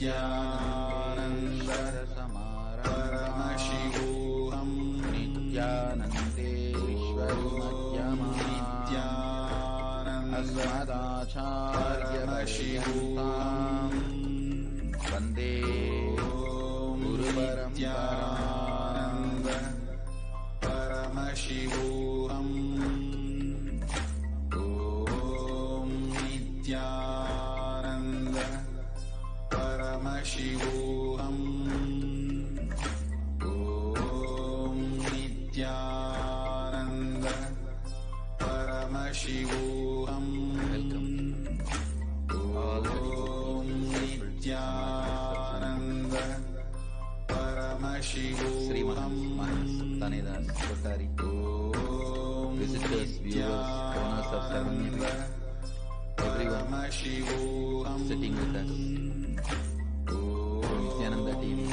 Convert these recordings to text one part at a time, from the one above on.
Paramashivoham Nithyanandeshwarimajyama Asmadacharya-Paryantam Vande Guru Paramparam Paramashivoham Om Nithyananda Paramashivoham Om Nithyananda Paramashivoham. Welcome all Om Nithyananda Paramashivoham. Srimad Tanedar Kotari. Visitors, viewers, owners of ceremony, everyone sitting with us. Nithyananda TV,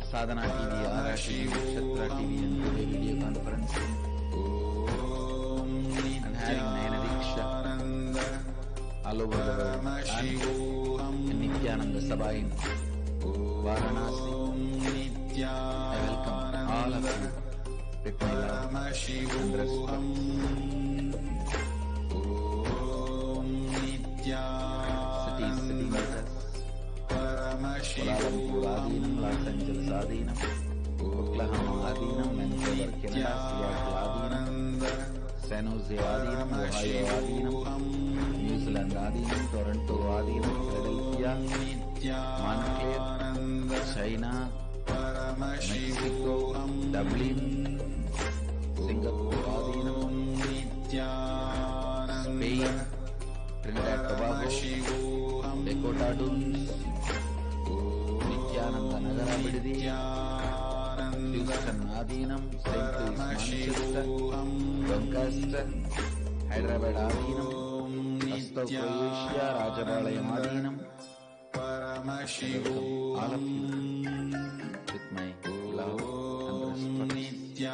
Sadhana TV, Ara TV, Shatra TV and today video conferencing and having Nayana Diksha all over the world and in Nithyananda Sabha in Varanasi. I welcome all of you with my love and respect. Sitting with us. Kuala Lumpur Adinam, Los Angeles Adinam, Oklahoma Adinam, Vancouver, Canada, Seattle Adinam, San Jose Adinam, Ohio Adinam, New Zealand Adinam, Toronto Adinam, Philadelphia, Montclair, China, Mexico, Dublin, Singapore Adinam, Spain, Trinidad Tobago, Dakota Dunes, Nithyananda Nagara Bididi, Houston Adinam, St. Louis Manchester, Doncaster, Hyderabad Adinam, Rostov Croatia, Rajabalayam Adinam. All of you with my love and respect.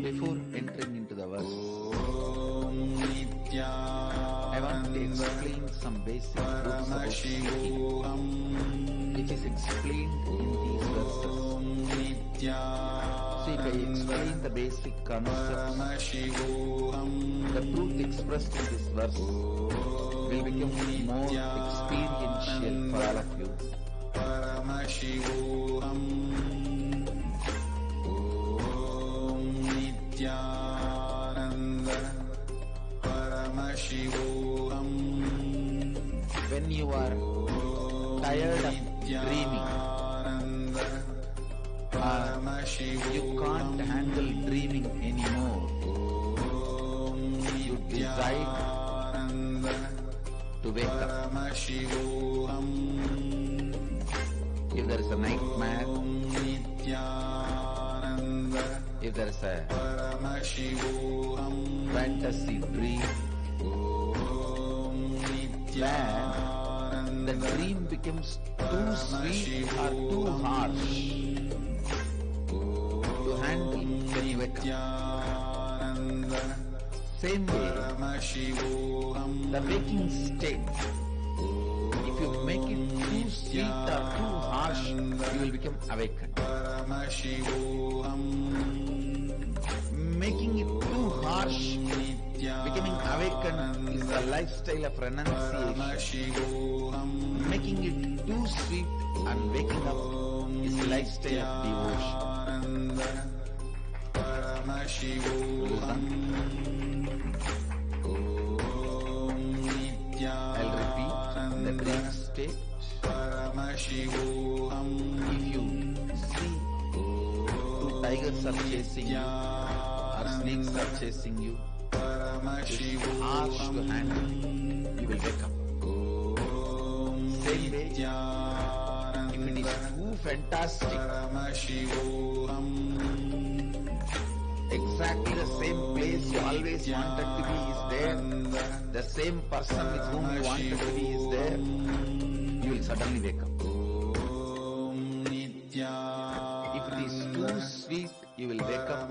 Before entering into the verse, I want to explain some basic truths about speaking, which is explained in these verses. So if I explain the basic concepts, the truth expressed in this verse will become more experiential for all of you. Om Nithyananda Paramashivoham. When you are tired of dreaming, you can't handle dreaming anymore, you decide to wake up. If there is a nightmare, if there is a fantasy dream, then the dream becomes too sweet or too harsh to handle when you wake up. Same way, the waking state, if you make it too sweet or too harsh, you will become awakened. Making it too harsh, becoming awakened is a lifestyle of renunciation. Making it too sweet and waking up is a lifestyle of devotion. I'll repeat the dream state. If you see two tigers are chasing you or snakes are chasing you, it's harsh to handle, you will wake up. Same way, if it is too fantastic, exactly the same place you always wanted to be is there, the same person with whom you wanted to be is there, you will suddenly wake up. If it is too sweet, you will wake up.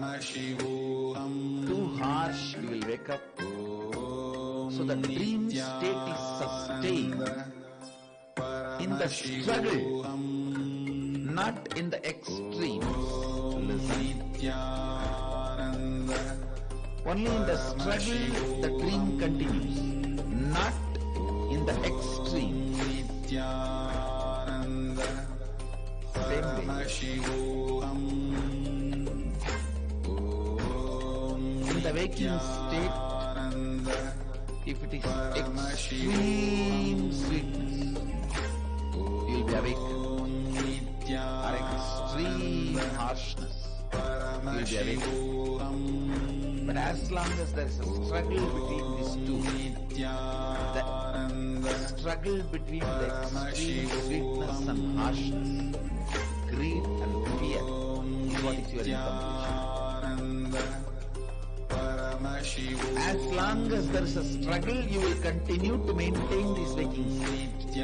Too harsh, flash you will wake up. So the dream state is sustained in the struggle, not in the extreme. Listen. Only in the struggle the dream continues, not in the extreme. Same way. In the waking state, if it is extreme sweetness, you will be awakened. Or extreme harshness, you will be awakened. But as long as there is a struggle between these two, the struggle between the extreme sweetness and harshness, greed and fear, is what is your incomplete. As long as there is a struggle, you will continue to maintain this waking state.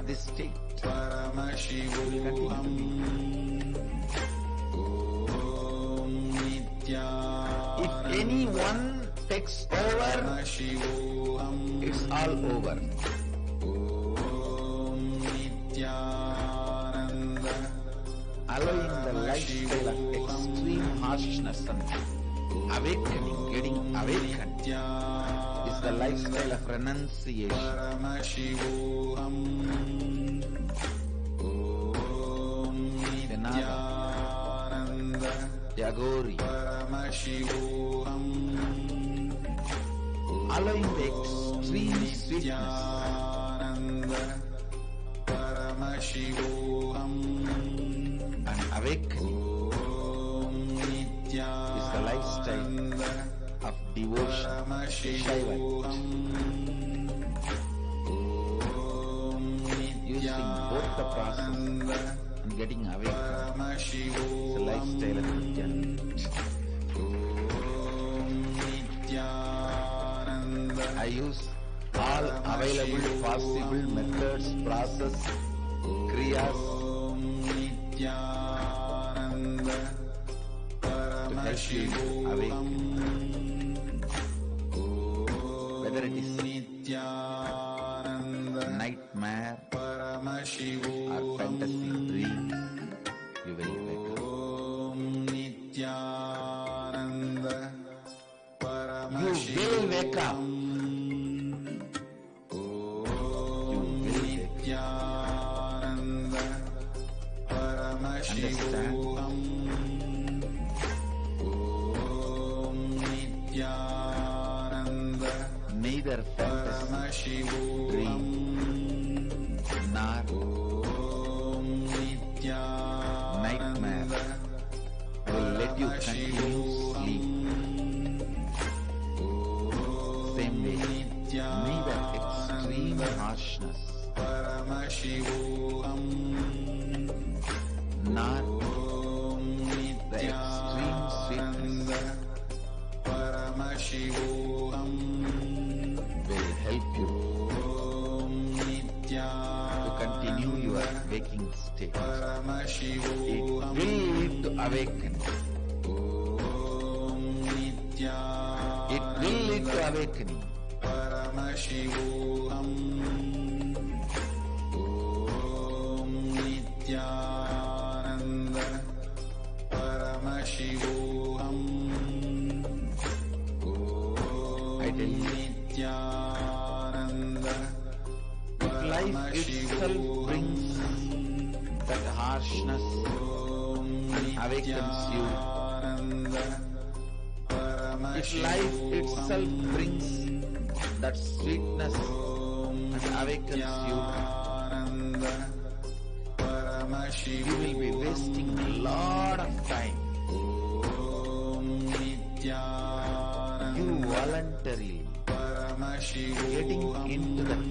This state will continue to be. If anyone takes over, it's all over. Allowing the lifestyle of extreme harshness and awakening, getting awakened, is the lifestyle of renunciation. Nithyananda, Yagori, allowing the extreme sweetness and awakening is the lifestyle of devotion, Shaivat. Using both the process and getting awakened is the lifestyle of Nithyananda. I use all available possible methods, process, kriyas to help you awaken. Whether it is nightmare or fantasy dreams, you will wake up. You will wake up. Understand? Neither fantasy, dream, nor nightmare will let you continue sleep. Same way, neither extreme harshness nor the extreme sweetness will help you to continue your waking state. It will lead to awakening. It will lead to awakening. I tell you, if life itself brings that harshness and awakens you, if life itself brings that sweetness and awakens you, you will be wasting a lot of time. You voluntarily getting into that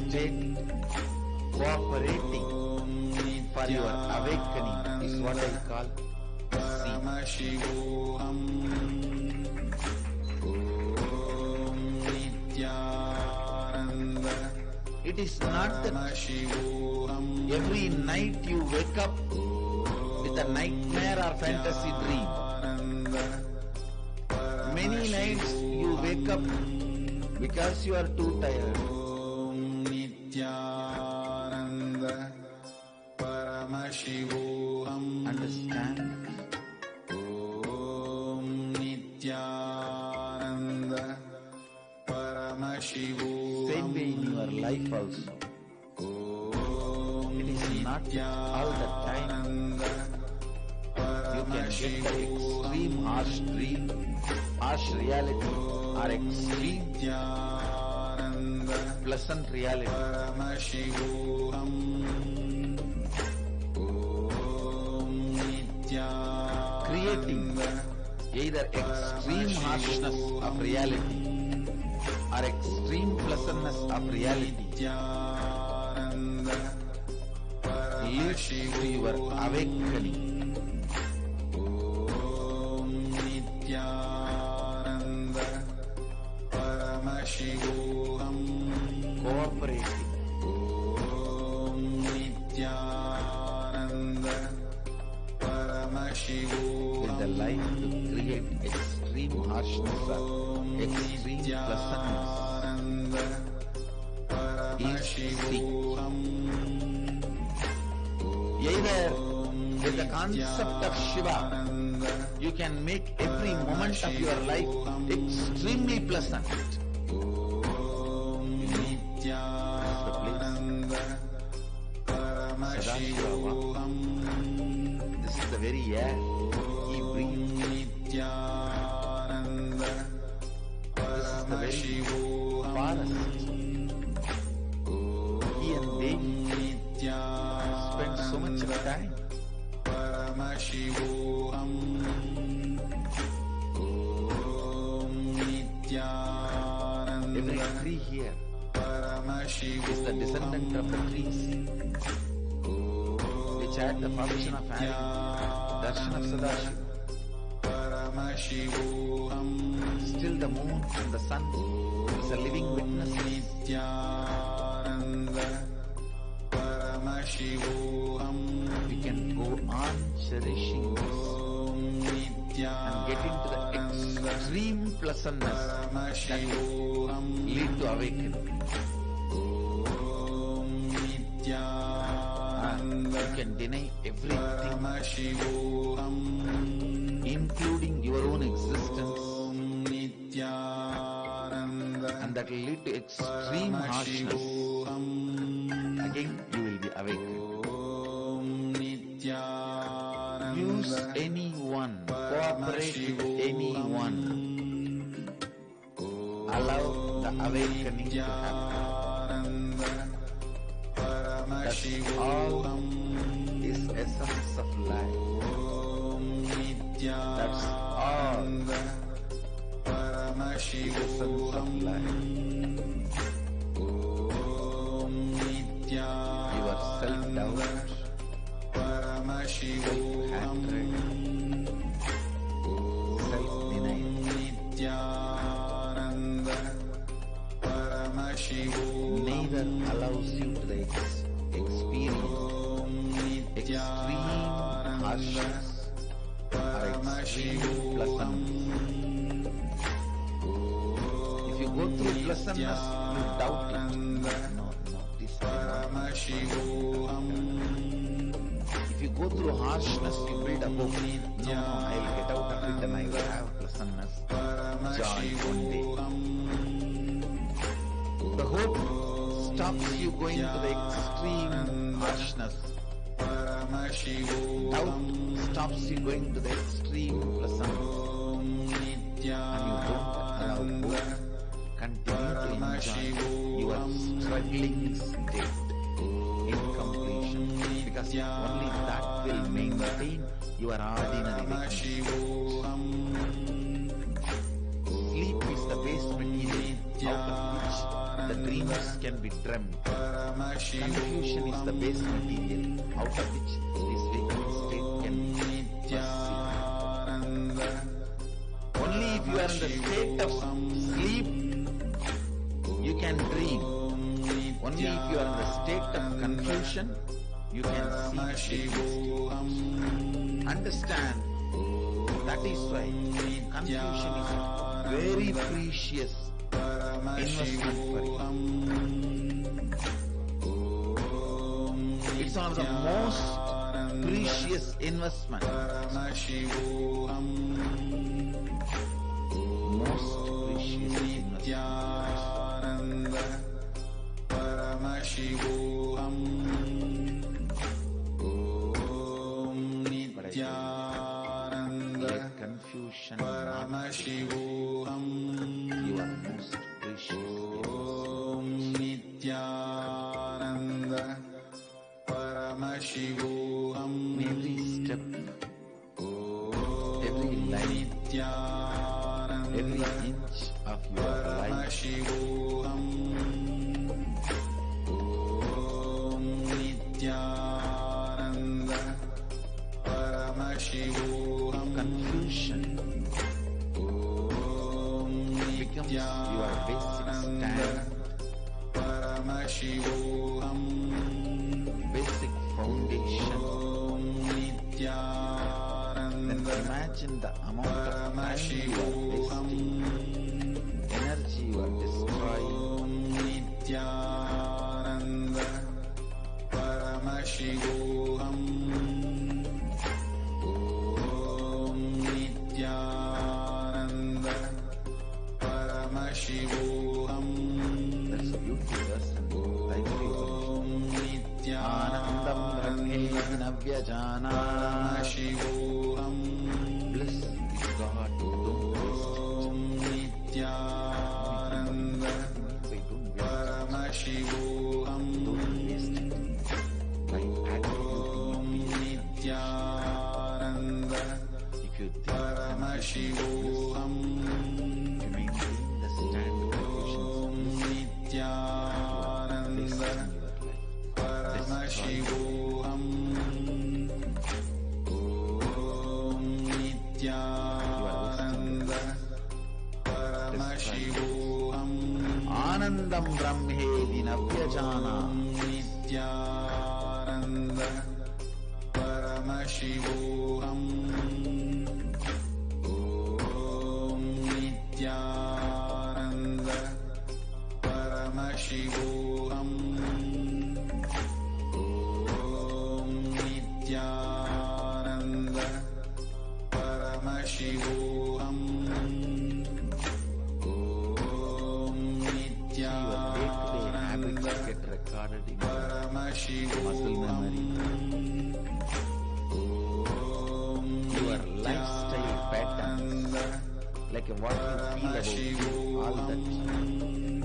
state, cooperating for your awakening is what I call It is not that every night you wake up with a nightmare or fantasy dream. Many nights you wake up because you are too tired. Nithyananda Paramashivoham. Understand? Nithyananda Paramashivoham. Same way in your life also. It is not all the time you can get the extreme harsh dream, harsh reality, or extreme pleasant reality. Creating either extreme harshness of reality or extreme pleasantness of reality leads to your awakening. Nithyananda Paramashivoham. Cooperating Nithyananda Paramashivoham with the life to create extreme harshness or extreme pleasantness is seek. Either with the concept of Shiva, you can make every moment of your life extremely pleasant. This is the very air he breathes. This is the very forest he and they spend so much of time. Every tree here is the descendant of the trees which had the function of having darshan of Sadashiva. Still the moon and the sun is a living witness. We can go on cherishing this and get into the extreme pleasantness that lead to awakening. You can deny everything, including your own existence, and that will lead to extreme harshness. Again, you will be awakened. Use anyone, cooperate with anyone. Allow the awakening to happen. That's all is essence of life. That's all essence of life. Your self-doubt, self-hatred, self-denial neither allows you to experience extreme harshness or extreme pleasantness. If you go through pleasantness, you doubt it. No, this is not. If you go through harshness, you build a hope. No, I'll get out of it and I will have pleasantness, joy one day. The hope stops you going to the extreme harshness. Doubt stops you going to the extreme pleasantness. And you don't allow hope. Continue to enjoy your struggling state in completion, because only that will maintain your ordinary waking. Sleep is the base material out of which the dreams can be dreamt. Confusion is the base material out of which this waking state can be perceived. Only if you are in the state of sleep, you can dream. Only if you are in the state of confusion, you can see difference. Understand, that is why confusion is a very precious investment for you. It's one of the most precious investment. Most precious investment. Paramashivoham Om Nithyananda Let confusion Paramashivoham you are most precious. Om Nithyananda Paramashivoham Every step, every line, every inch of your life, Paramashivoham Om Nithyananda Paramashivoham confusion becomes your basic stand, Paramashivoham basic foundation. Then imagine the amount of time you are wasting, energy you are destroying. Nithyananda Paramashivoham Om Nithyananda Paramashivoham. That's a beautiful lesson. Thank you. Anandam Brahmena Navyajana. Paramashivoham Bliss is God. Don't waste it. Nithyananda Paramashivoham Don't waste it. By attributing Nithyananda if you think Paramashivoham to maintain the stand of confusion, Nithyananda Paramashivoham Om Nithyananda Paramashivoham Anandam Brahmedi Navyajana. Nithyananda Paramashivoham Om Nithyananda Paramashivoham Om Nithyananda Paramashivoham Om Nithyananda Get recorded in muscle Paramashivoham memory. Your lifestyle patterns, like what you feel about all that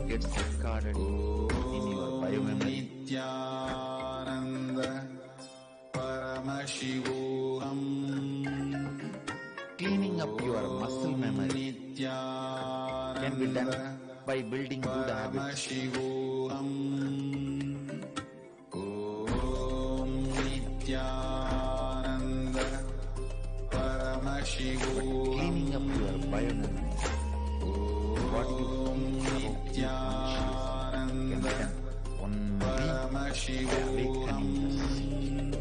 gets recorded in your biomemory. Nithyananda Paramashivoham Cleaning up your muscle memory can be done by building good habits. Paramashivoham Om Nithyananda Paramashivoham Cleaning up your biomemory, what you feel about your conscious can be done only by awakening the seed.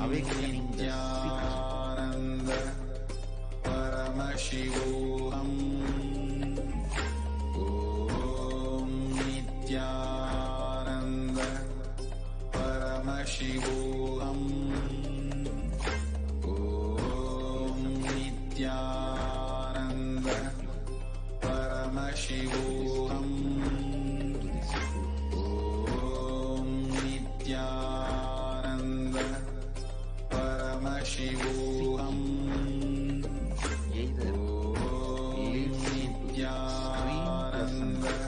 Awakening the seed. Nithyananda Paramashivoham Om Nithyananda Paramashivoham Om Nithyananda Paramashivoham Om Nithyananda Paramashivoham Either leads you to extreme pleasantness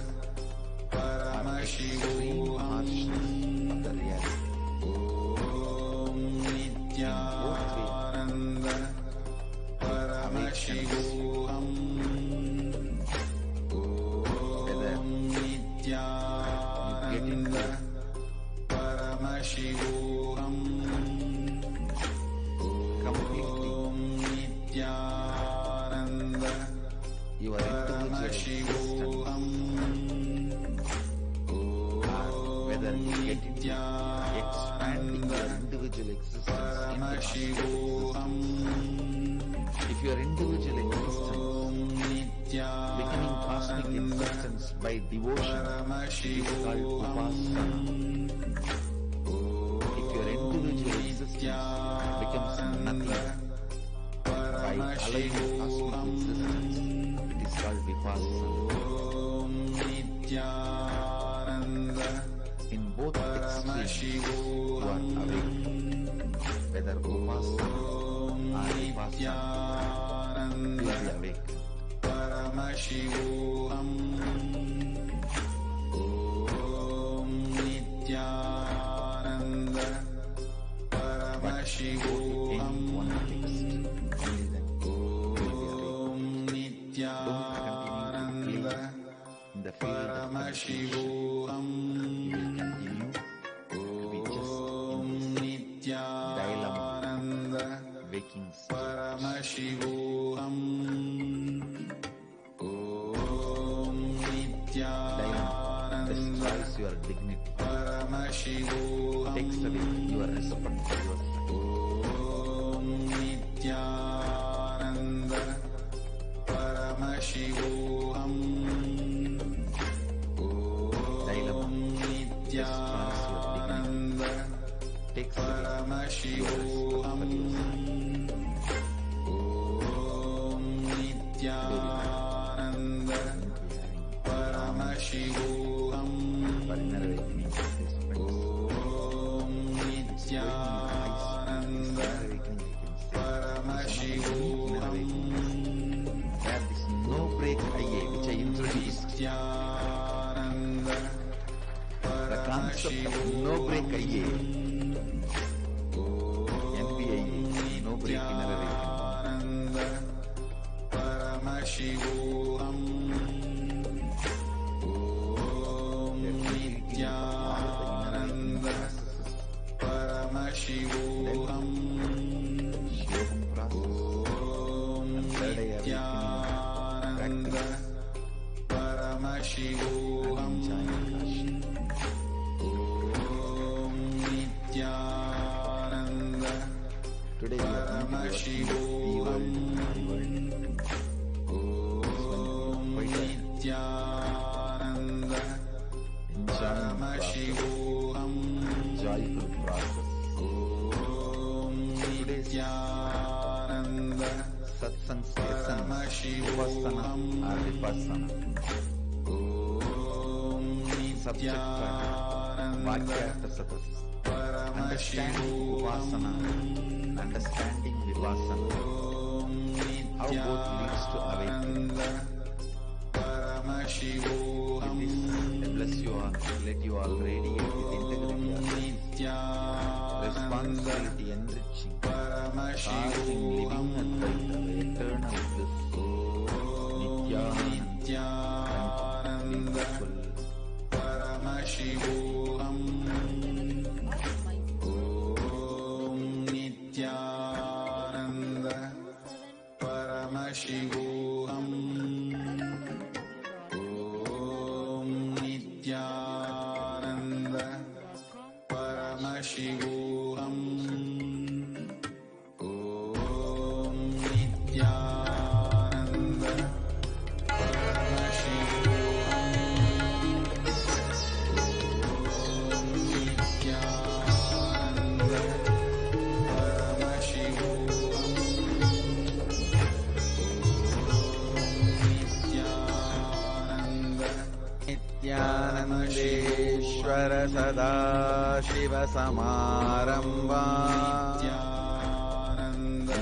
or extreme harshness of the reality. Om Nithyananda Paramashivoham Whether Om Nithyananda Paramashivoham completely Om Nithyananda your individual existence Paramashivoham Further, get into expanding your individual existence into cosmic existence. If your individual existence becoming cosmic existence by devotion is called upasana. If your individual existence becomes nothing by allowing cosmic existence, it is called vipassana. In both extremes, you are awake. Whether upasana or vipassana, you will be awake. Paramashivoham. Om Nithyananda. Paramashivoham. One text, only then you will be awake. Om Nithyananda. In the field of Paramashivoham. you will continue to be just in this Nithyananda. waking state. Paramashivoham. Om Nithyananda. Destroys your dignity, Paramashivoham. takes away your respect for yourself. Om Nithyananda. Paramashivoham. Om Nithyananda. Takes away your Paramashivoham. Om Nithyananda. Paramashivoham. for inner awakening of this friends. Om Nithyananda. Paramashivoham. Where this no break IA which I introduced, Nithyananda. the concept of no break IA, NBIA, no break inner awakening. Nithyananda. Paramashivoham. Om Nithyananda. Paramashivoham. Shivoham process. Om Third eye awakening Nithyananda. Paramashivoham. Om Nithyananda. Today we are Paramashivoham. Om Nithyananda. Paramashivoham. joyful process. Om Nithyananda. Satsang's essence, Paramashivoham. upasana or vipassana. Om Subject Nithyananda. Vakyartha satas. Understanding upasana, understanding vipassana. How both leads to awakening. Paramashivoham. With this, I bless you all, let you all radiate with integrity of responsibility enriching, causing living Advaita, eternal bliss, Nithyananda, beautiful. Paramashivoham. Om Nithyananda. Paramashivoham. Om Nithyananda. Paramashivoham. Om Nithyananda. Nithyanandeshwar Sadashiva Samarambha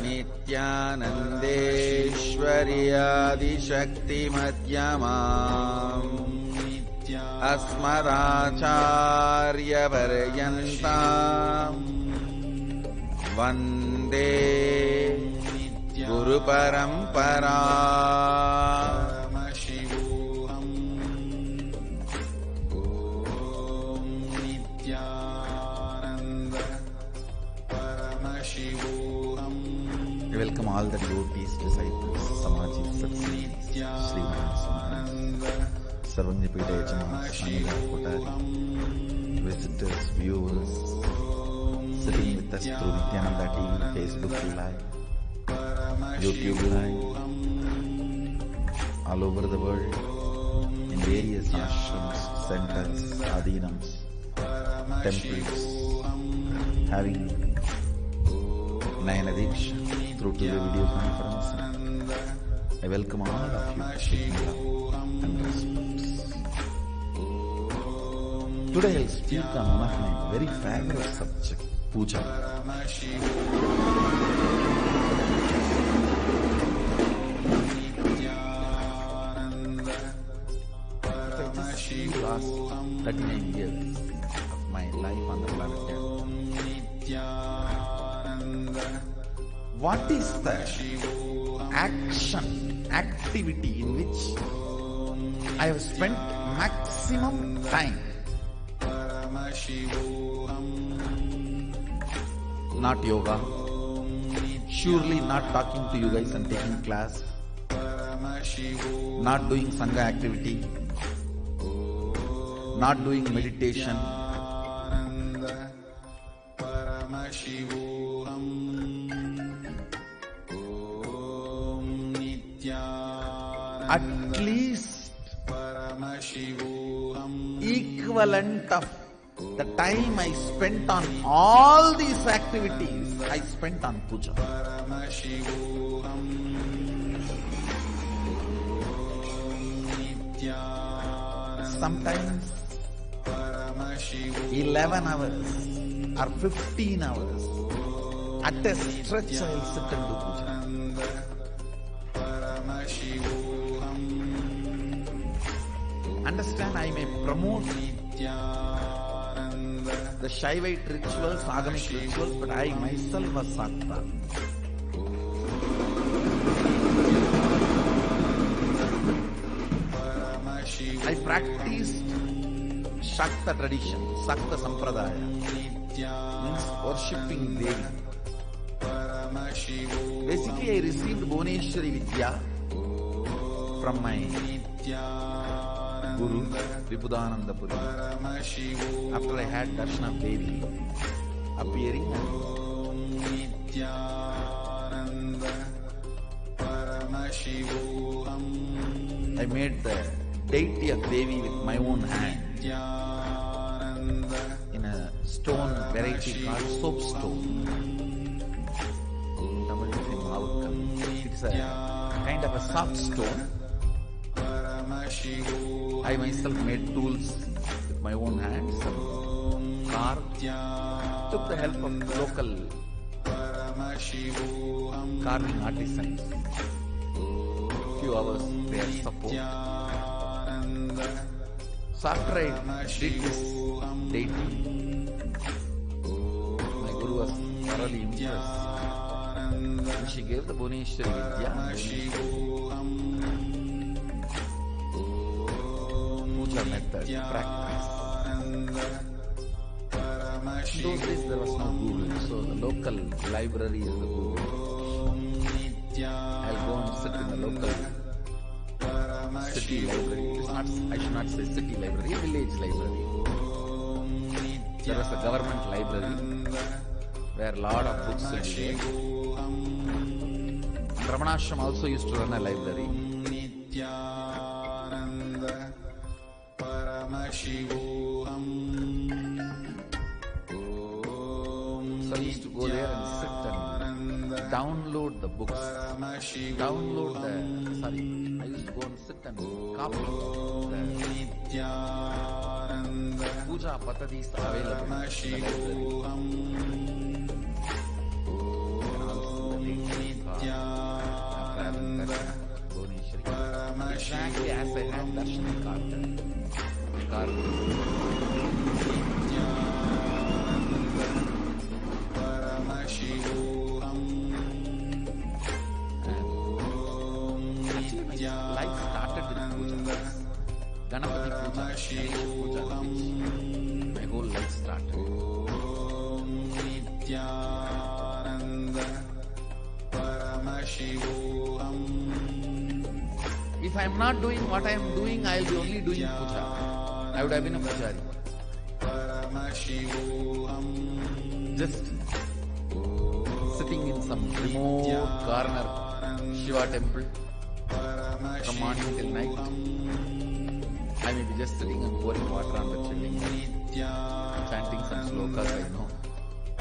Nithyanandeshwari Adi Shakti Madhyamam Asmadacharya Varyantam Vande Guru Parampara. Paramashivoham. Om Nithyananda. Paramashivoham. We welcome all the devotees, disciples, Samajis, Satsangis, Srimans, Sarvanjapita Yajamas, Anila Kotari, viewers sitting with us through Nithyananda TV, Facebook Live, YouTube Live, all over the world, in various ashrams, centers, adhinams, temples, having Nayana Diksha through to the video conference. I welcome all of you with love and respect. Today I'll speak on one of my very favorite subject, puja. If I just see the last 39 years of my life on the planet Earth, what is the activity in which I have spent maximum time? Not yoga, surely not talking to you guys and taking class, not doing Sangha activity, not doing meditation, at least equivalent of the time I spent on all these activities, I spent on puja. Sometimes 11 hours or 15 hours at a stretch I will sit and do puja. Understand, I may promote the Shaivite rituals, Agamic rituals, but I myself was Sakta. I practiced Shakta tradition, Sakta Sampradaya, means worshipping Devi. Basically, I received Bhuvneshwari Vidya from my Guru, Vibuddhananda Puri. After I had darshan of Devi appearing, I made the deity of Devi with my own hand in a stone variety called soapstone. It's a kind of a soft stone. I myself made tools with my own hands, carved, took the help of local carving artisans. Few hours their support. So after I did this deity, my Guru was thoroughly impressed. And she gave the Bhuvneshwari Vidya. Puja method, practice. In those days there was no Google, so the local library is the Google. I'll go and sit in the local city library. I should not say city library, village library. There was a government library where a lot of books will be there. Ramanashram also used to run a library. So I used to go there and sit and download the books. I used to go and sit and copy the puja patadis available in the library. Exactly as I had darshan carved. Actually, my life started with puja. Ganapati puja, Ganesha puja, which my whole life started. If I am not doing what I am doing, I will be only doing puja. I would have been a pujari. Just sitting in some remote corner Shiva temple from morning till night. I may be just sitting and pouring water on the chilling, chanting some slokas I know,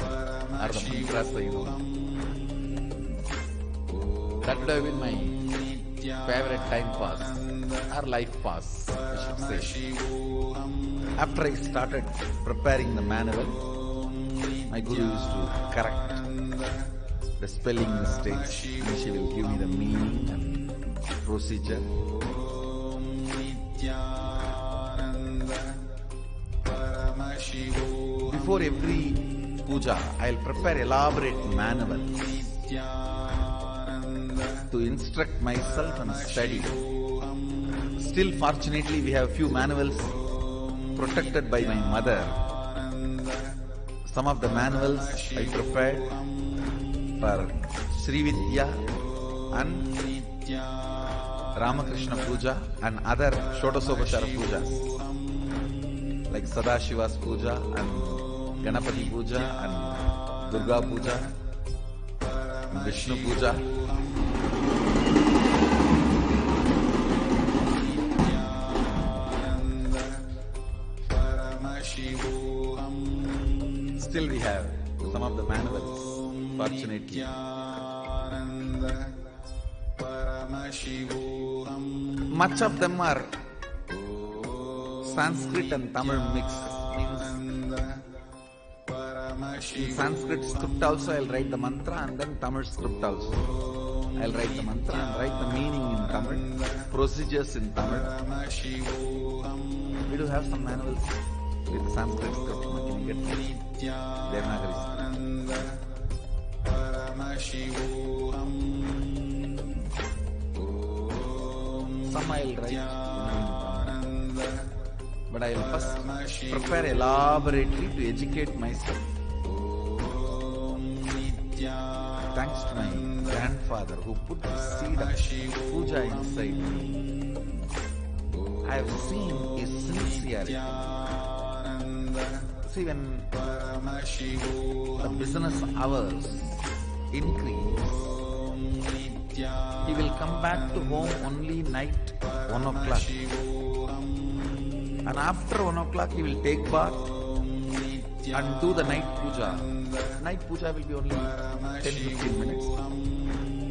or the mantras I know. That would have been my favorite time pass, or life pass, I should say. After I started preparing the manual, my guru used to correct the spelling mistakes, and she will give me the meaning and procedure. Before every puja, I'll prepare elaborate manuals to instruct myself and study. Still, fortunately, we have few manuals protected by my mother. Some of the manuals I prepared for Sri Vidya and Ramakrishna Puja and other Shodasopachara Pujas like Sadashiva's Puja and Ganapati Puja and Durga Puja and Vishnu Puja. Still we have some of the manuals, fortunately. Much of them are Sanskrit and Tamil mix. Means in Sanskrit script also I'll write the mantra, and then Tamil script also. I'll write the mantra and write the meaning in Tamil, procedures in Tamil. We do have some manuals with Sanskrit script. Can you get Devanagari script? Some I'll write, but I'll first prepare elaborately to educate myself. Thanks to my grandfather who put the seed of puja inside me, I have seen his sincerity. See, when the business hours increase, he will come back to home only night 1 o'clock. And after 1 o'clock he will take bath and do the night puja. Night puja will be only 10-15 minutes.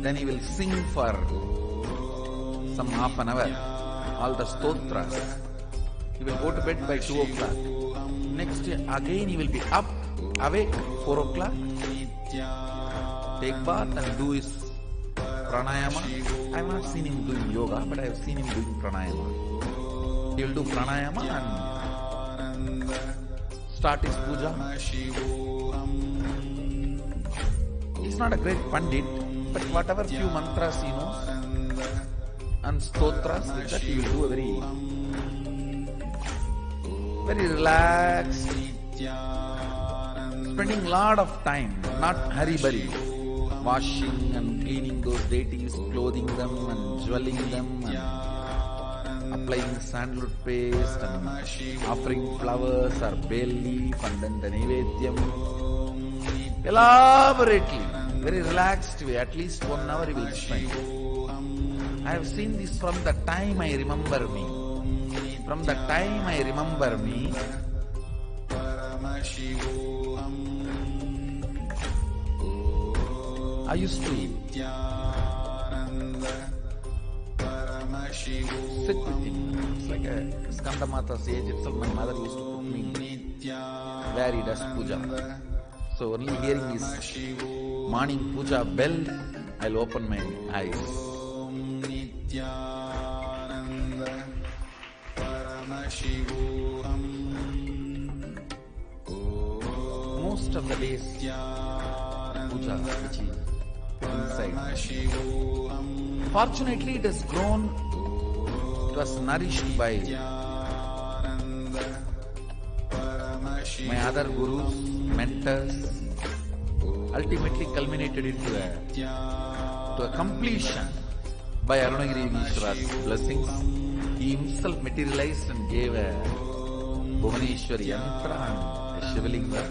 Then he will sing for some half an hour, all the stotras. He will go to bed by 2 o'clock. Next day again he will be up, awake 4 o'clock, take bath and do his pranayama. I have not seen him doing yoga, but I have seen him doing pranayama. He will do pranayama and start his puja. He is not a great pandit, but whatever few mantras he knows and stotras, with that he will do a very relaxed, spending lot of time, not hurry-burry, washing and cleaning those deities, clothing them and jewelling them and applying sandalwood paste and offering flowers or bay leaf and then the Nithyananda. Elaborately, very relaxed way, at least 1 hour he will spend. I have seen this from the time I remember me. From the time I remember me, I used to sit with him. It's like a Skandamata's age itself. My mother used to put me where he does puja. So only hearing his morning puja bell, I'll open my eyes. Most of the days, puja which is inside. Fortunately, it has grown, it was nourished by my other gurus, mentors, ultimately culminated into a completion by Arunagiri Vishwara's blessings. He himself materialized and gave a Bhuvaneshwari yantra and a Shivalinga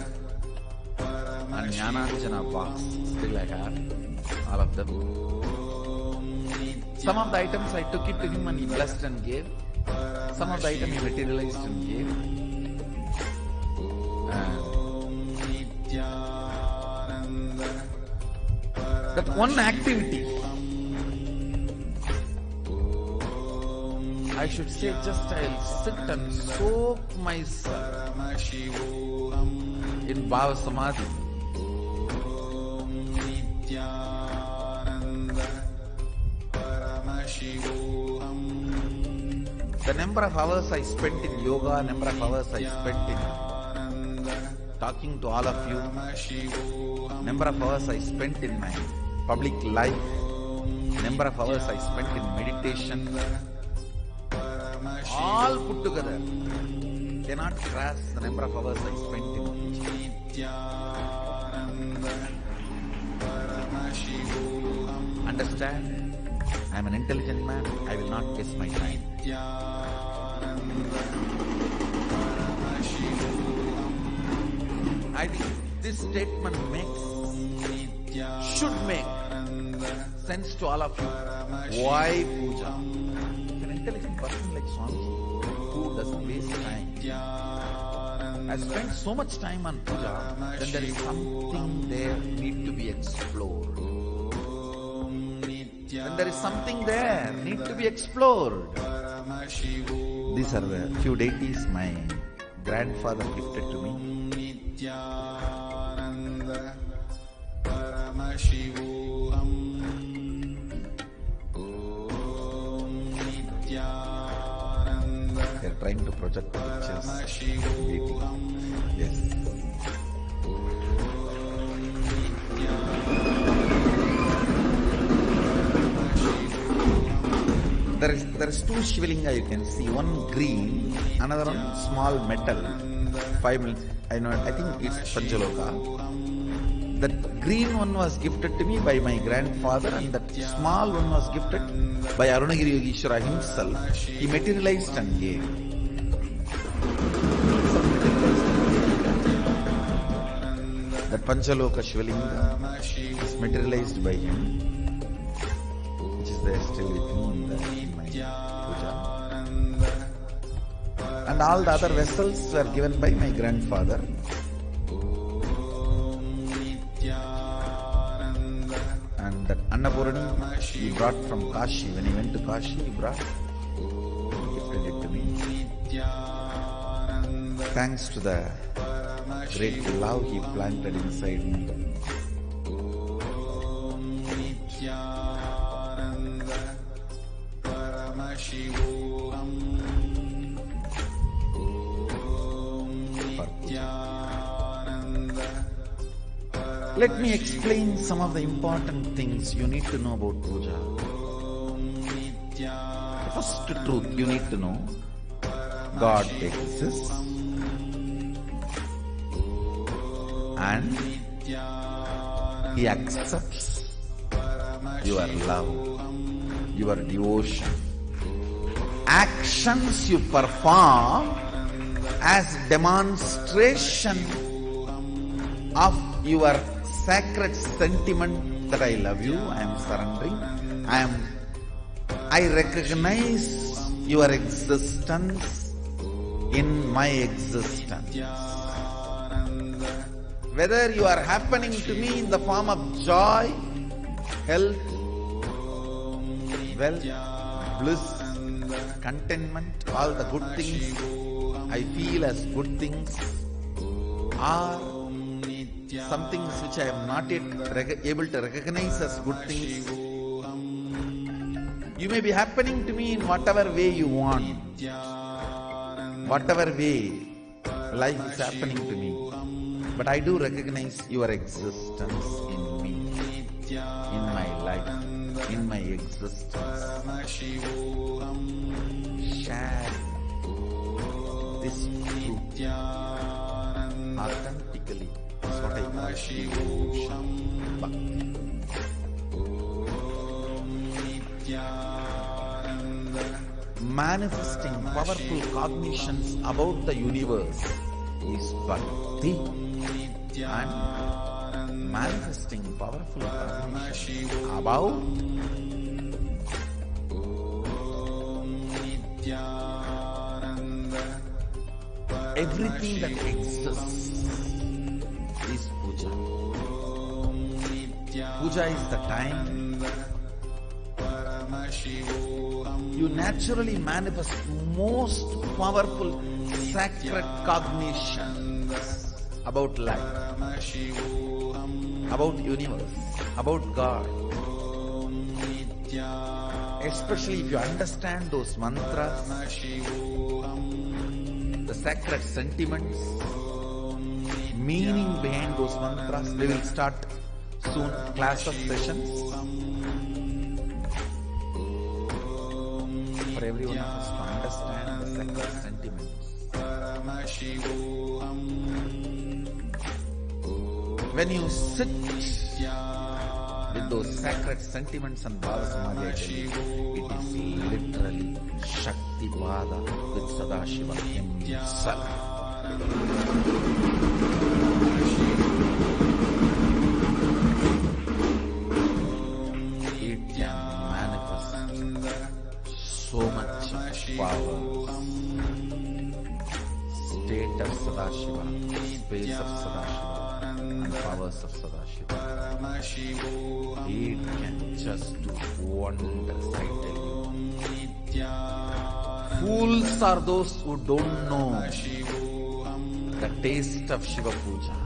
and Jnananjana box. Still I have all of them. Some of the items I took it to him and he blessed and gave. Some of the items he materialized and gave. That one activity, I should say, just I'll sit and soak myself in Bhava Samadhi. The number of hours I spent in yoga, number of hours I spent in talking to all of you, number of hours I spent in my public life, number of hours I spent in meditation, all put together cannot grasp the number of hours I spent in puja. Understand? I am an intelligent man, I will not waste my time. I think this statement should make sense to all of you. Why puja? An intelligent person like Swami, who doesn't waste time, has spent so much time on puja, then there is something there need to be explored. Then there is something there need to be explored. These are the few deities my grandfather gifted to me. Nithyananda, Paramashivoham, Om Nithyananda. They are trying to project pictures. Yes. There is two Shivalinga you can see, one green, another one small metal, 5 mm. I think it's Panchaloka. That green one was gifted to me by my grandfather, and that small one was gifted by Arunagiri Yogeshwara himself. He materialized and gave. That Panchaloka Shivalinga is materialized by him, which is there still with me in my puja. And all the other vessels were given by my grandfather. And that Annapurani he brought from Kashi. When he went to Kashi, he gifted it to me. Thanks to the great love he planted inside me. Let me explain some of the important things you need to know about puja. The first truth you need to know: God exists and He accepts your love, your devotion. Actions you perform as demonstration of your sacred sentiment that I love you, I am surrendering, I recognize your existence in my existence. Whether you are happening to me in the form of joy, health, wealth, bliss, contentment, all the good things I feel as good things, or some things which I am not yet able to recognize as good things. You may be happening to me in whatever way you want, whatever way life is happening to me, but I do recognize your existence in me, in my life, in my existence. Share this truth authentically. That's what I call devotion, bhakti. Manifesting powerful cognitions about the universe is bhakti and manifesting powerful Paramashivam about everything that exists is puja. Puja is the time you naturally manifest most powerful sacred cognitions about life, about universe, about God. Especially if you understand those mantras, the sacred sentiments, meaning behind those mantras. We will start soon class of sessions for every one of us to understand the sacred sentiments. When you sit with those sacred sentiments and bhavas, it is literally Shakti Vada with Sadashiva himself. It can manifest so much power. State of Sadashiva, space of Sadashiva, and powers of Sadashiva. It can just do wonders, I tell you. Fools are those who don't know the taste of Shiva Puja.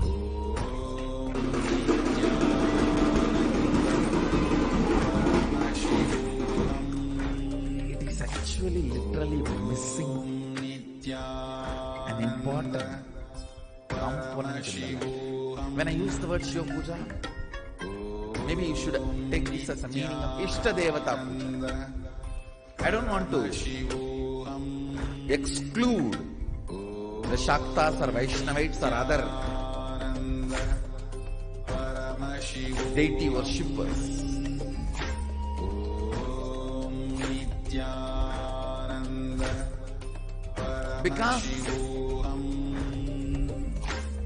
It is actually literally missing an important component in the life. When I use the word Shiva Puja, maybe you should take this as a meaning of Ishta Devata Puja. I don't want to exclude the Shaktas or Vaishnavites or other deity worshippers. Because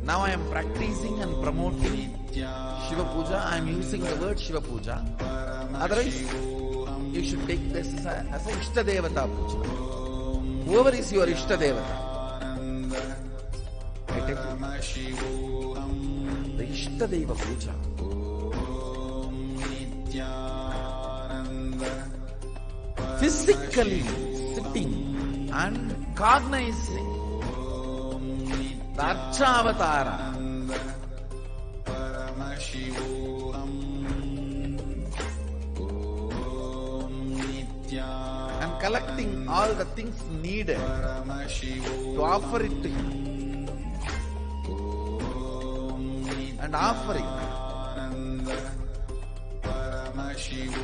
now I am practicing and promoting Shiva Puja, I am using the word Shiva Puja. Otherwise, you should take this as a Ishta Devata Puja. Whoever is your Ishta Devata, I tell you, the Ishta Deva Puja physically sitting and cognizing the Archavatara and collecting all the things needed to offer it to him, and offering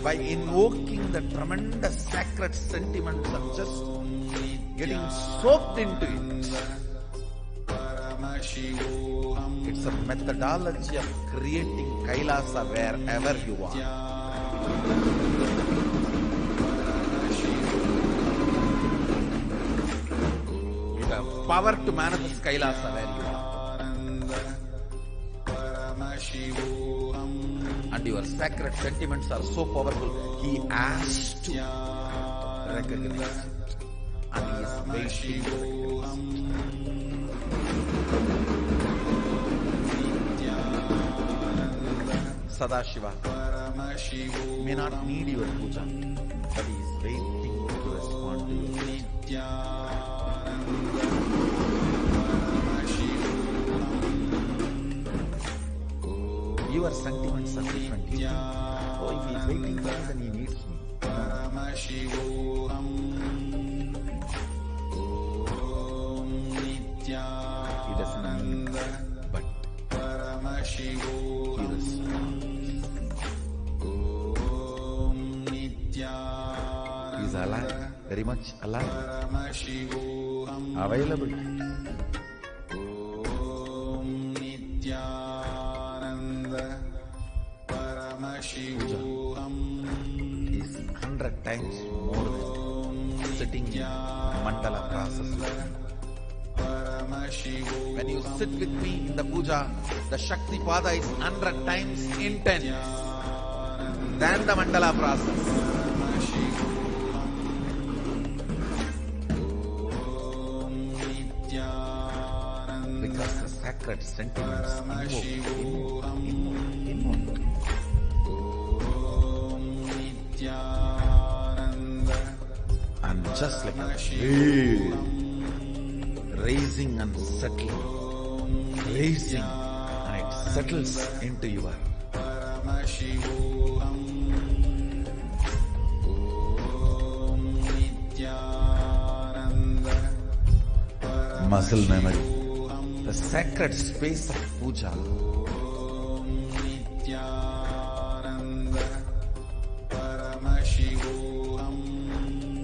by invoking the tremendous sacred sentiments and just getting soaked into it. It's a methodology of creating Kailasa wherever you are. You have power to manifest Kailasa where you are. And your sacred sentiments are so powerful, he has to recognize it. And he is waiting to recognize it. Sadashiva may not need your puja, but he is waiting to respond to you. Your sentiments are different. You think, oh, if he is waiting for me, then he needs me. He doesn't need, but he responds. He is alive, very much alive, available. Puja is 100 times more than sitting in mandala process. When you sit with me in the puja, the Shakti Pada is 100 times intense than the mandala process. Because the sacred sentiments invoke. And just like a wave, raising and settling, raising, and it settles into your muscle memory. The sacred space of puja.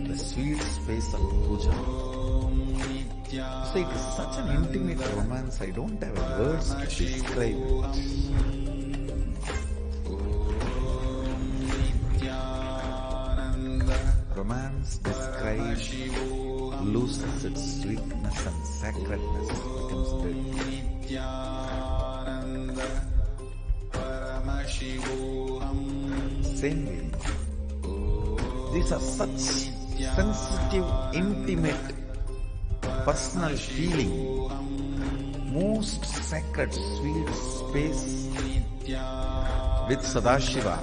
The sweet space of puja. So it is such an intimate romance, I don't have words to describe it. Romance described loses its sweetness and sacredness, becomes dirty. Same way, these are such sensitive, intimate, personal feeling, most sacred, sweet space with Sadashiva.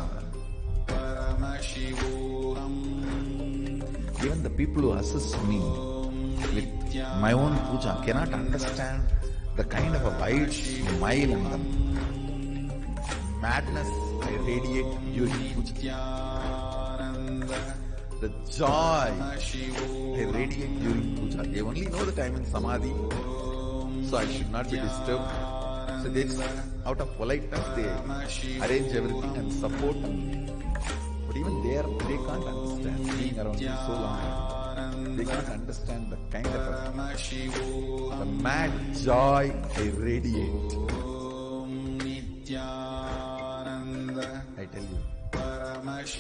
Even the people who assist me with my own puja cannot understand the kind of a wide smile and the madness I radiate during puja. The joy I radiate during puja. They only know that I am in samadhi, so I should not be disturbed. So they, out of politeness, they arrange everything and support me. But even there, they can't understand. Being around me so long, they can't understand the kind of the mad joy I radiate. I tell you,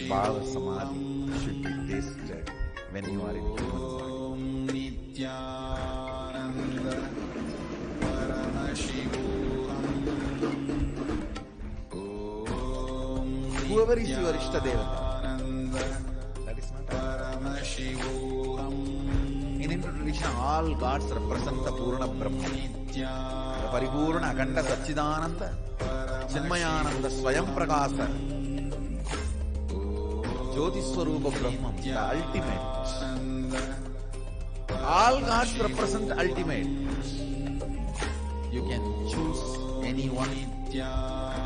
Bhava Samadhi should be tasted when you are in human body. Whoever is your Ishtadevata, that is not in Hindu tradition, all gods represent the Purna Brahma, the Paripurna Akhanda Satchidananda, Chinmayananda Swayam Prakasa, Jyoti Swarupa Brahman, the ultimate. All gods represent ultimate. You can choose anyone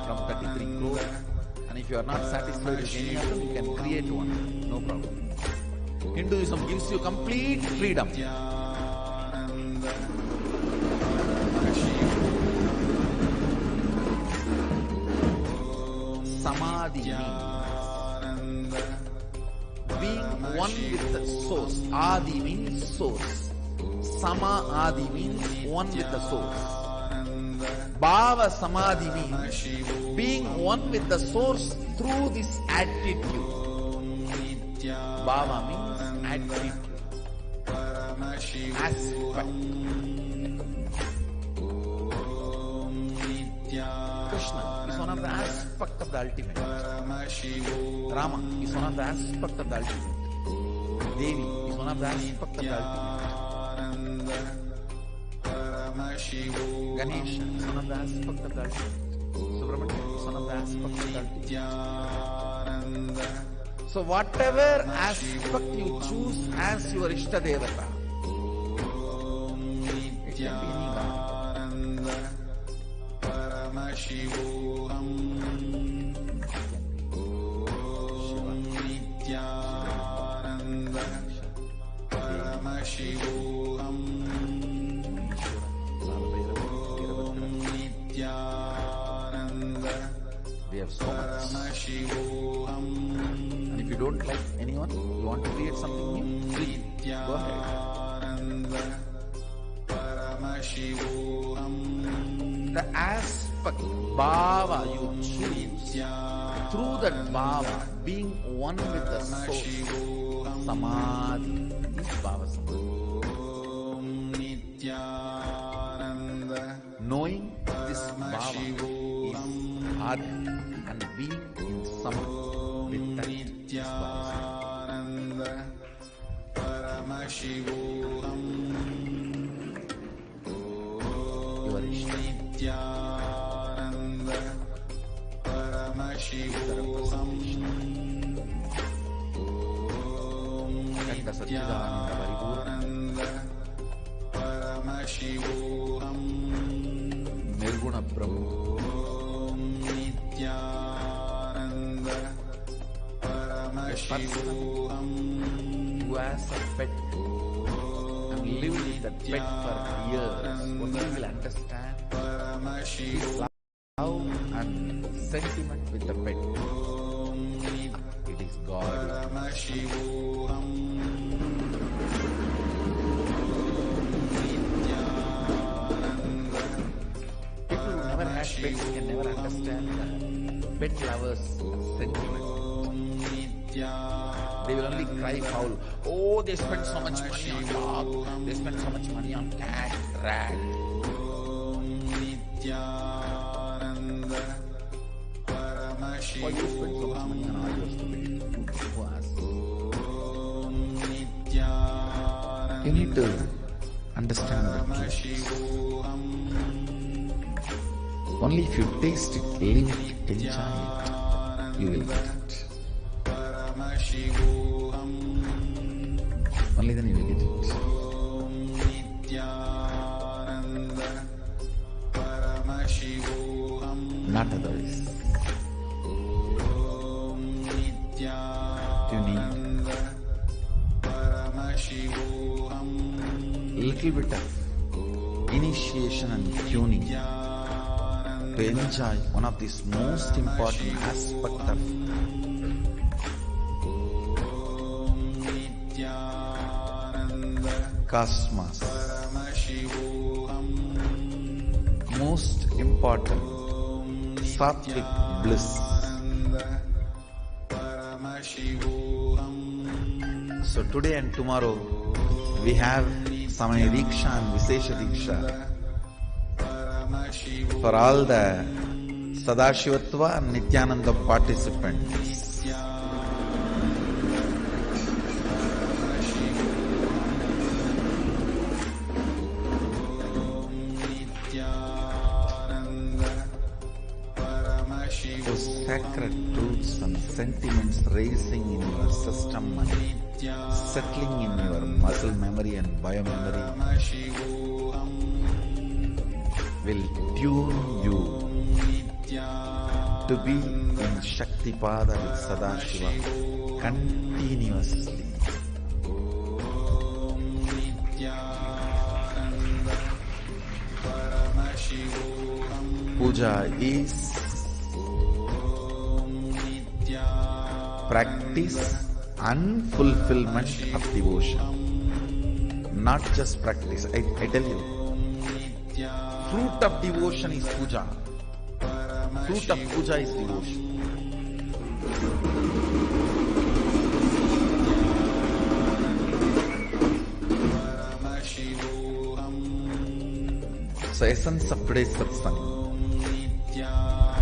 from 33 crores, and if you are not satisfied with any of them, you can create one. No problem. Hinduism gives you complete freedom. Samadhi means being one with the source. Adi means source. Sama Adi means one with the source. Bhava Samadhi means being one with the source through this attitude. Bhava means attitude, aspect. Krishna is one of the aspects of the ultimate. Rama is one of the aspects of the ultimate. Devi is one of the aspects of the ultimate. Ganesha is one of the aspects of the ultimate. Subramanya is one of the aspects of the ultimate. So whatever aspect you choose as your Ishtadevata, it can be any God. Paramashivoham, Nithyananda, Paramashivoham, Nithyananda. We have so much. And if you don't like anyone, you want to create something new, please go ahead. The aspect, bhava you choose, through that bhava, being one with the source, samadhi, is bhava samadhi. knowing this Bhava is ardent and being in someone with that is Bhava. Nithyananda Paramashivoham Your Ishta. Nithyananda Paramashivoham Kanta Satchidananda Paripurna Paramashivoham Nirguna Brahma Nithyananda Paramashivoham who has a pet and lived with that pet for years only will understand his love and sentiment with the pet. It is God. Paramashivoham People who never had pets can never understand the pet lovers' sentiment. They will only cry foul. Oh, they spend so much money on dog. They spend so much money on cat, rat. Why you spend so much money on all your stupid? Who asked? You need to understand the truth. Only if you taste it, live it, enjoy it, you will get it. Only then you will get it. Not otherwise. You need little bit of initiation and tuning to enjoy one of these most important aspects of cosmos. Most important sattvic bliss. So today and tomorrow we have Samaya Diksha and Vishesha Diksha for all the Sadashivatva and Nithyananda participants. Those sacred truths and sentiments raising in your system and settling in your muscle memory and biomemory will tune you to be in Shaktipada with Sadashiva continuously. Puja is practice and fulfillment of devotion. Not just practice. I tell you, fruit of devotion is puja. Fruit of puja is devotion. So essence of today's satsang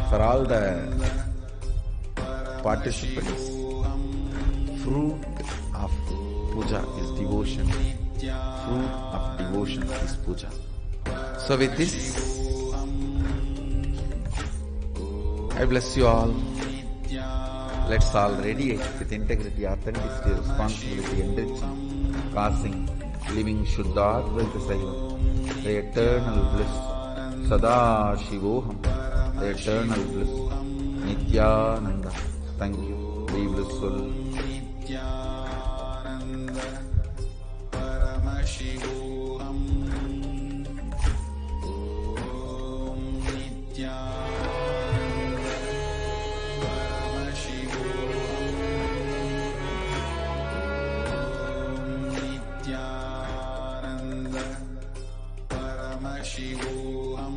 for all the participants, fruit of puja is devotion. Fruit of devotion is puja. So with this, I bless you all. Let's all radiate with integrity, authenticity, responsibility, enriching, causing, living Shuddha Advaita Saiva, the eternal bliss, Sadashivoham, the eternal bliss, Nithyananda. Thank you. Be blissful. Nithyananda Paramashivoham Om Nithyananda Paramashivoham Om Nithyananda Paramashivoham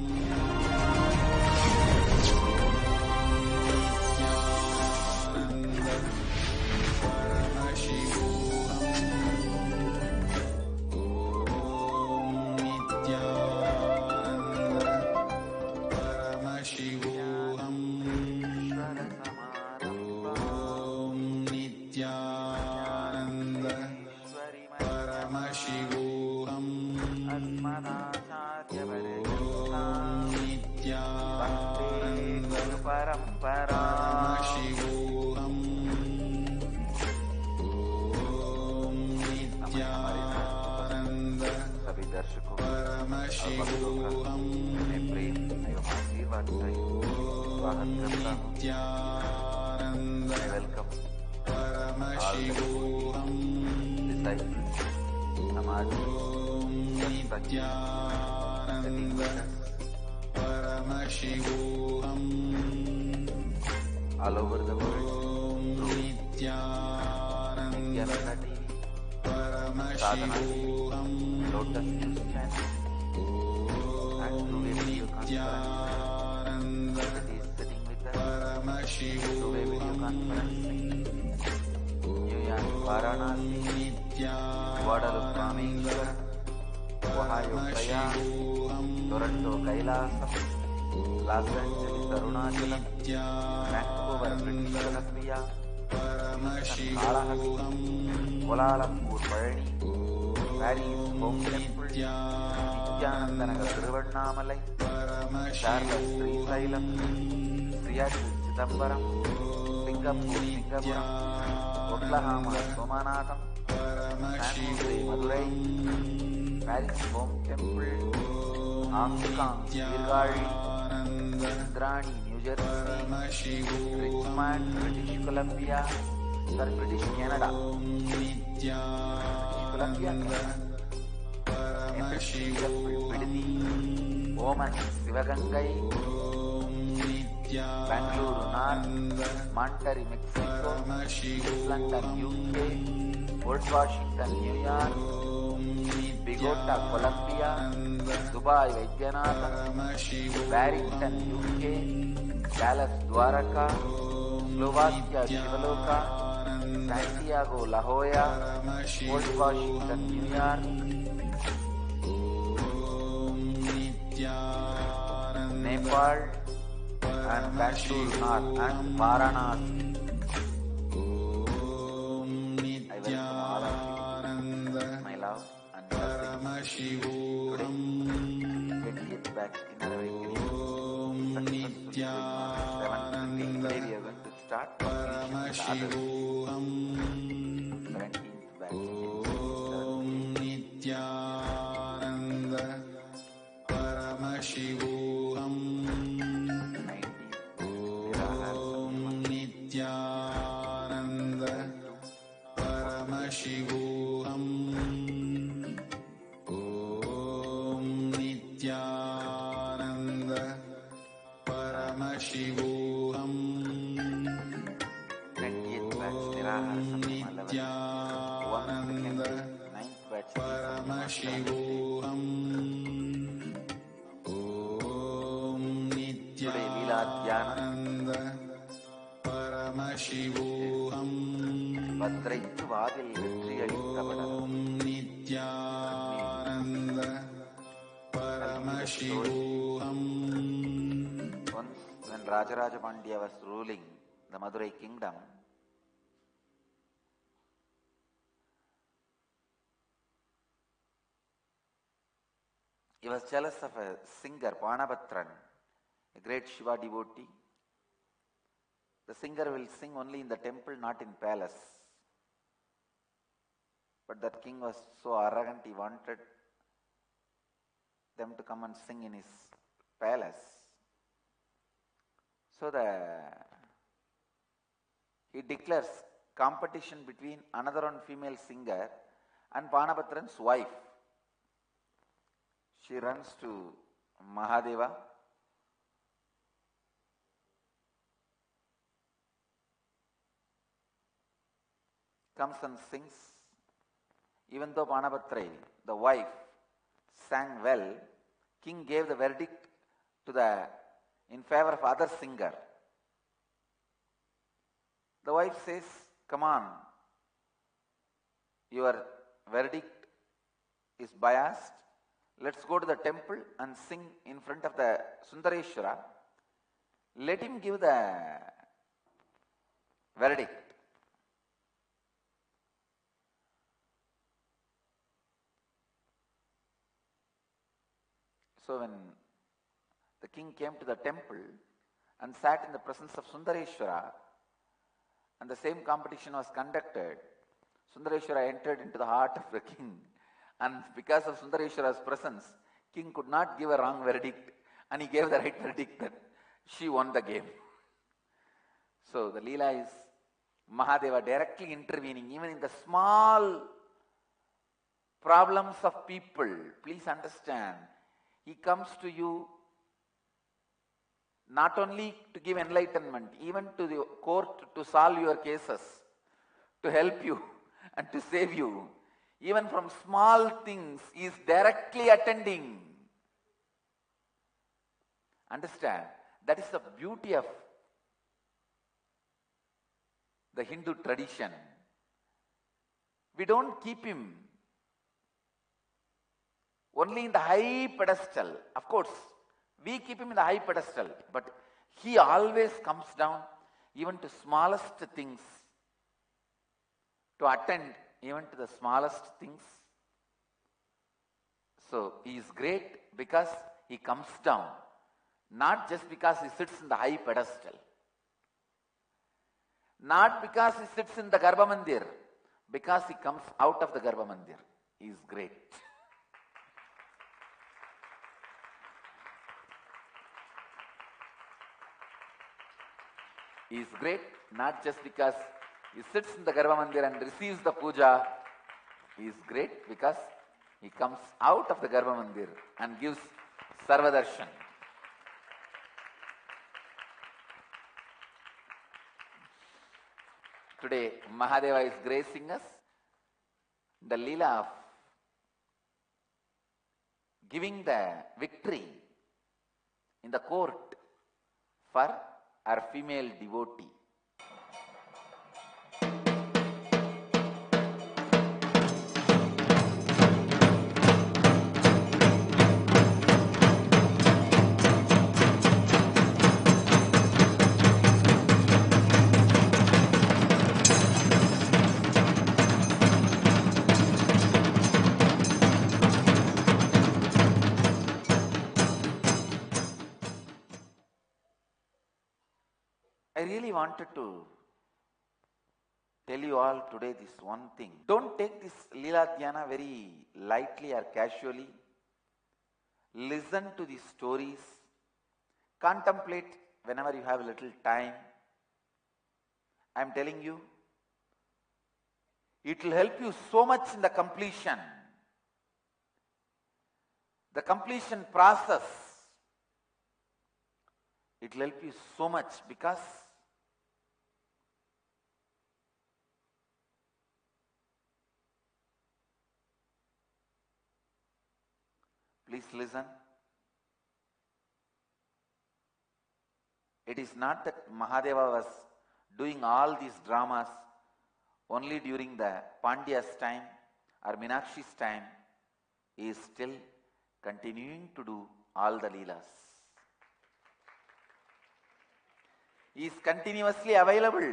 Nithyananda I welcome Paramashivoham disciples, Samadhi, Nithyananda Paramashivoham all over the world, Nithyananda Nithyananda TV, Paramashivoham Lotus News Channel, and through a video conference Nithyananda that is sitting with us, through a Paramashivoham video conferencing, New York, Varanasi, Guadalupe, Rameshwaram, Ohio, Prayaag, Toronto, Kailasam, Los Angeles, Arunachalam, Vancouver, British Columbia, Houston, Kalahasti, Kuala Lumpur, Pazhani, Paris, Home Temple, Nithyananda Nagar, Thiruvannamalai, Charles, Srisailam, Seattle, Chidambaram, Singapore, Singapuram, Oklahoma, Somanatham, San Jose, Madurai, Paris, Home Temple, Hong Kong, Sirgali, Indrani, New Jersey, Richmond, British Columbia, British Canada, British Columbia, Pididi, Oman, Sivagangai, Bangalore, North, Monterrey, Mexico, London, UK, Port Washington, New York, Bogota, Colombia, Dubai, Vaidyanathan, Barrington, UK, Dallas, Dwaraka, Slovakia, Shivaloka, Santiago, La Jolla, Port Washington, New York, Nepal, and Bangalore North, and Varanasi. I welcome all of you, my love and blessings. Today, 20th batch in our awakening, successfully going on 7th day. Today we are going to start completion with others. 17th batch. Nithyananda Paramashivoham 19th Nithyananda Paramashivoham Om Nithyananda Paramashivoham 20th batch Nirahara Samyama 11th. 9th batch Paramashivoham Om Today Leela Dhyana Nithyananda Paramashivoham Bhadraithu Vadil Vetri Alithavadaram. Om Nithyananda Paramashivoham Once when Rajaraja Pandya was ruling the Madurai kingdom, he was jealous of a singer, Panapatran, a great Shiva devotee. The singer will sing only in the temple, not in palace. But that king was so arrogant, he wanted them to come and sing in his palace. So he declares competition between another one female singer and Panapatran's wife. She runs to Mahadeva, comes and sings. Even though Panapatrai, the wife, sang well, king gave the verdict in favor of other singer. The wife says, "Come on, your verdict is biased. Let's go to the temple and sing in front of the Sundareshwara. Let him give the verdict." So when the king came to the temple and sat in the presence of Sundareshwara, and the same competition was conducted, Sundareshwara entered into the heart of the king, and because of Sundareshwara's presence, king could not give a wrong verdict, and he gave the right verdict that she won the game. So the Leela is Mahadeva directly intervening even in the small problems of people. Please understand, he comes to you not only to give enlightenment, even to the court to solve your cases, to help you and to save you. Even from small things, he is directly attending. Understand? That is the beauty of the Hindu tradition. We don't keep him only in the high pedestal. Of course, we keep him in the high pedestal, but he always comes down even to smallest things, to attend even to the smallest things. So he is great because he comes down, not just because he sits in the high pedestal, not because he sits in the Garbha Mandir, because he comes out of the Garbha Mandir. He is great. He is great not just because he sits in the Garbha Mandir and receives the puja. He is great because he comes out of the Garbha Mandir and gives Sarvadarshan. Today, Mahadeva is gracing us the Leela of giving the victory in the court for our female devotee. I really wanted to tell you all today this one thing. Don't take this Leela Dhyana very lightly or casually. Listen to these stories. Contemplate whenever you have a little time. I am telling you, it will help you so much in the completion. The completion process. It will help you so much because please listen. It is not that Mahadeva was doing all these dramas only during the Pandya's time or Meenakshi's time. He is still continuing to do all the Leelas. He is continuously available.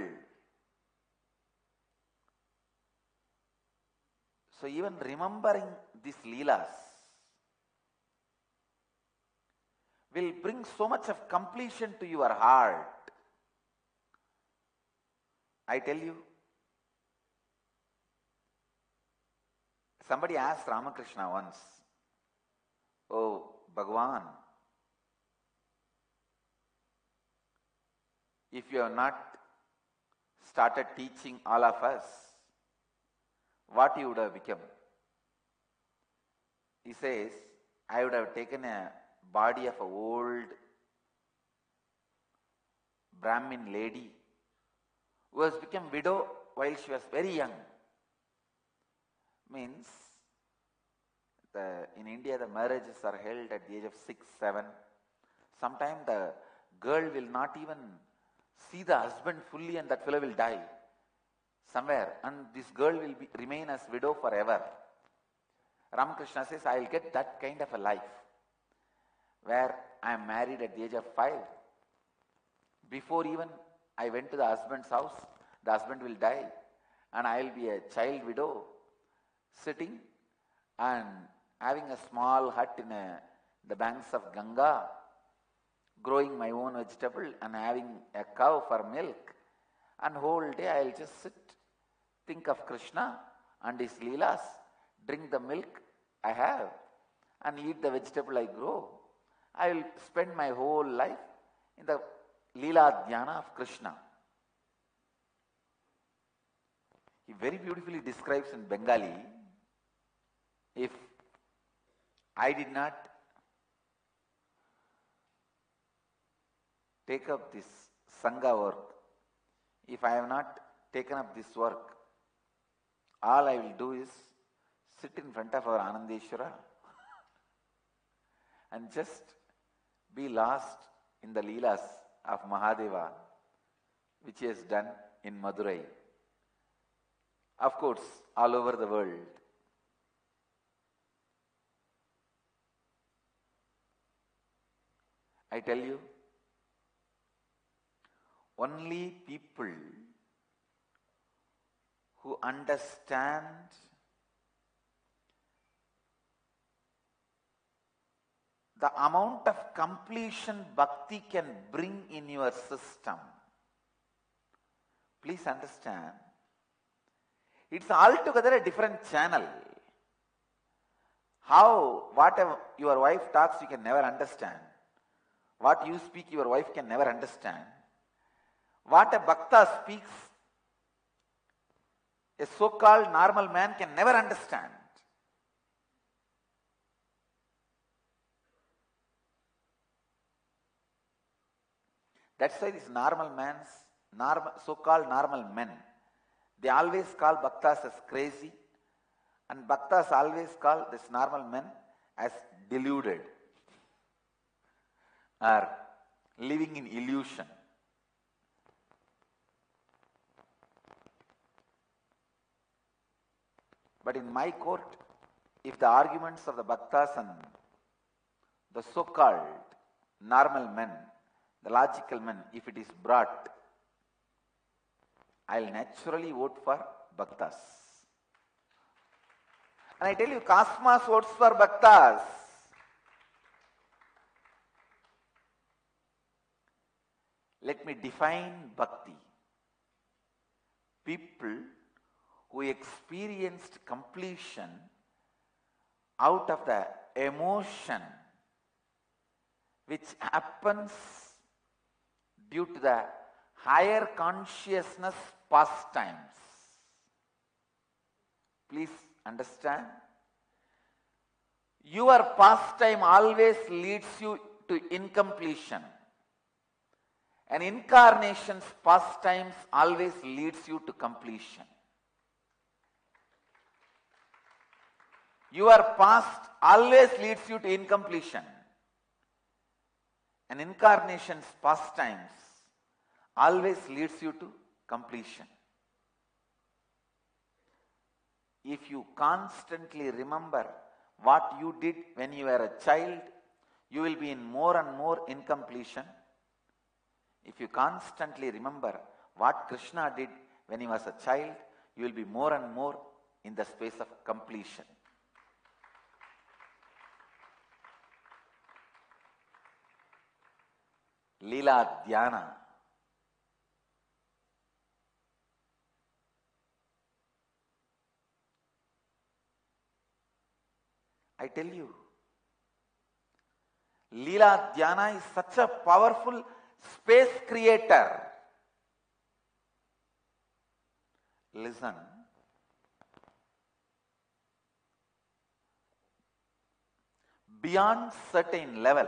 So even remembering these Leelas will bring so much of completion to your heart. I tell you, somebody asked Ramakrishna once, "Oh, Bhagavan, if you have not started teaching all of us, what you would have become?" He says, "I would have taken a body of an old Brahmin lady who has become widow while she was very young." Means, in India the marriages are held at the age of 6, 7. Sometimes the girl will not even see the husband fully and that fellow will die somewhere and this girl will remain as widow forever. Ramakrishna says, I will get that kind of a life where I am married at the age of 5. Before even I went to the husband's house, the husband will die and I will be a child widow sitting and having a small hut in the banks of Ganga, growing my own vegetable and having a cow for milk, and whole day I will just sit, think of Krishna and his Leelas, drink the milk I have and eat the vegetable I grow. I will spend my whole life in the Leela Dhyana of Krishna. He very beautifully describes in Bengali, if I did not take up this Sangha work, if I have not taken up this work, all I will do is sit in front of our Anandeshwara and just be lost in the Leelas of Mahadeva, which he has done in Madurai. Of course, all over the world. I tell you, only people who understand the amount of completion bhakti can bring in your system. Please understand, it's altogether a different channel. Whatever your wife talks, you can never understand. What you speak, your wife can never understand. What a bhakta speaks, a so-called normal man can never understand. That's why these so-called normal men, they always call bhaktas as crazy, and bhaktas always call this normal men as deluded or living in illusion. But in my court, if the arguments of the bhaktas and the so-called normal men, the logical men, if it is brought, I'll naturally vote for bhaktas. And I tell you, Cosmos votes for bhaktas. Let me define bhakti. People who experienced completion out of the emotion which happens due to the higher consciousness pastimes. Please understand. Your pastime always leads you to incompletion. An incarnation's pastimes always leads you to completion. Your past always leads you to incompletion. An incarnation's pastimes always leads you to completion. If you constantly remember what you did when you were a child, you will be in more and more incompletion. If you constantly remember what Krishna did when he was a child, you will be more and more in the space of completion. Leela Dhyana. I tell you, Leela Dhyana is such a powerful space creator. Listen. Beyond certain level,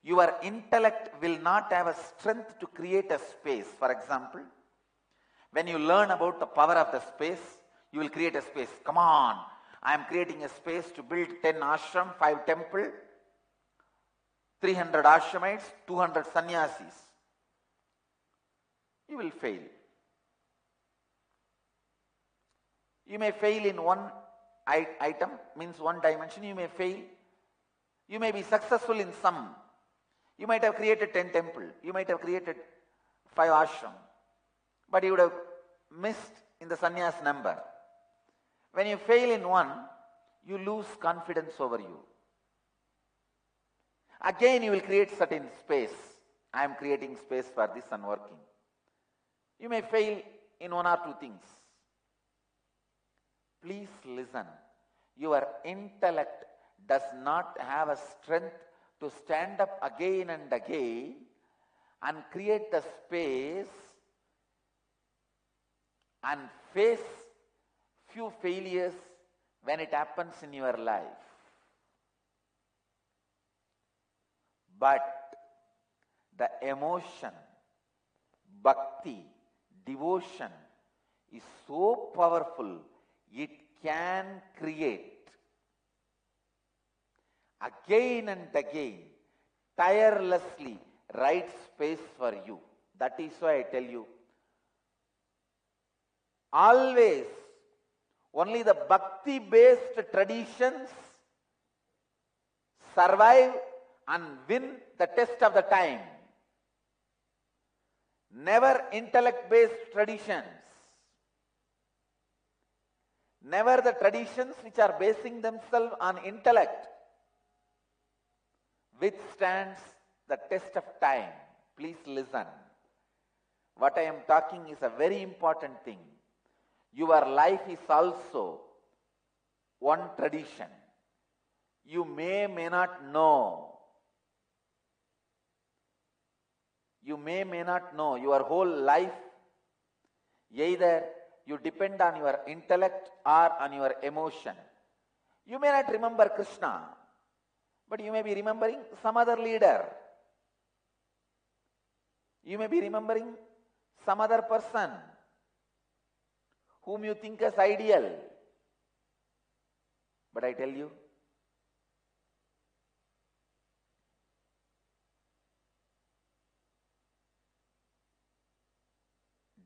your intellect will not have a strength to create a space. For example, when you learn about the power of the space, you will create a space. Come on, I am creating a space to build 10 ashram, 5 temple, 300 ashramites, 200 sannyasis. You will fail. You may fail in one item, means one dimension, you may fail. You may be successful in some. You might have created 10 temple, you might have created 5 ashram, but you would have missed in the sannyas number. When you fail in one, you lose confidence over you. Again you will create certain space. I am creating space for this and working. You may fail in 1 or 2 things. Please listen. Your intellect does not have a strength to stand up again and again and create the space and face few failures when it happens in your life. But the emotion, bhakti, devotion is so powerful, it can create again and again, tirelessly, right space for you. That is why I tell you, always only the bhakti-based traditions survive and win the test of the time. Never intellect-based traditions. Never the traditions which are basing themselves on intellect withstands the test of time. Please listen. What I am talking is a very important thing. Your life is also one tradition. You may not know. You may not know. Your whole life, either you depend on your intellect or on your emotion. You may not remember Krishna, but you may be remembering some other leader. You may be remembering some other person whom you think as ideal. But I tell you,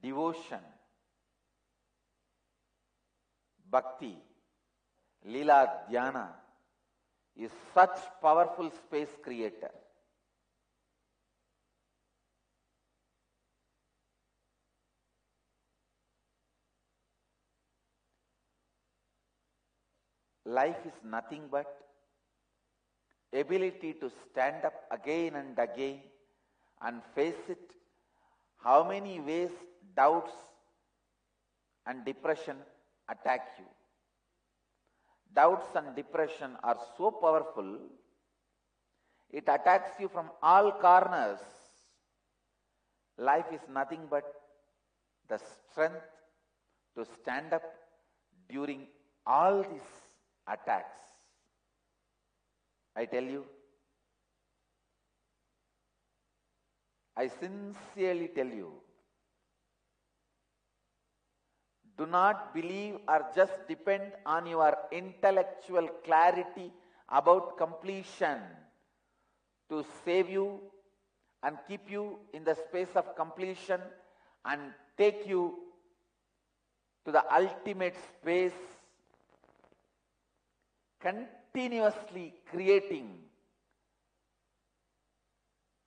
devotion, bhakti, lila, dhyana is such powerful space creator. Life is nothing but ability to stand up again and again and face it. How many ways doubts and depression attack you? Doubts and depression are so powerful, it attacks you from all corners. Life is nothing but the strength to stand up during all these attacks. I tell you, I sincerely tell you, do not believe or just depend on your intellectual clarity about completion to save you and keep you in the space of completion and take you to the ultimate space, continuously creating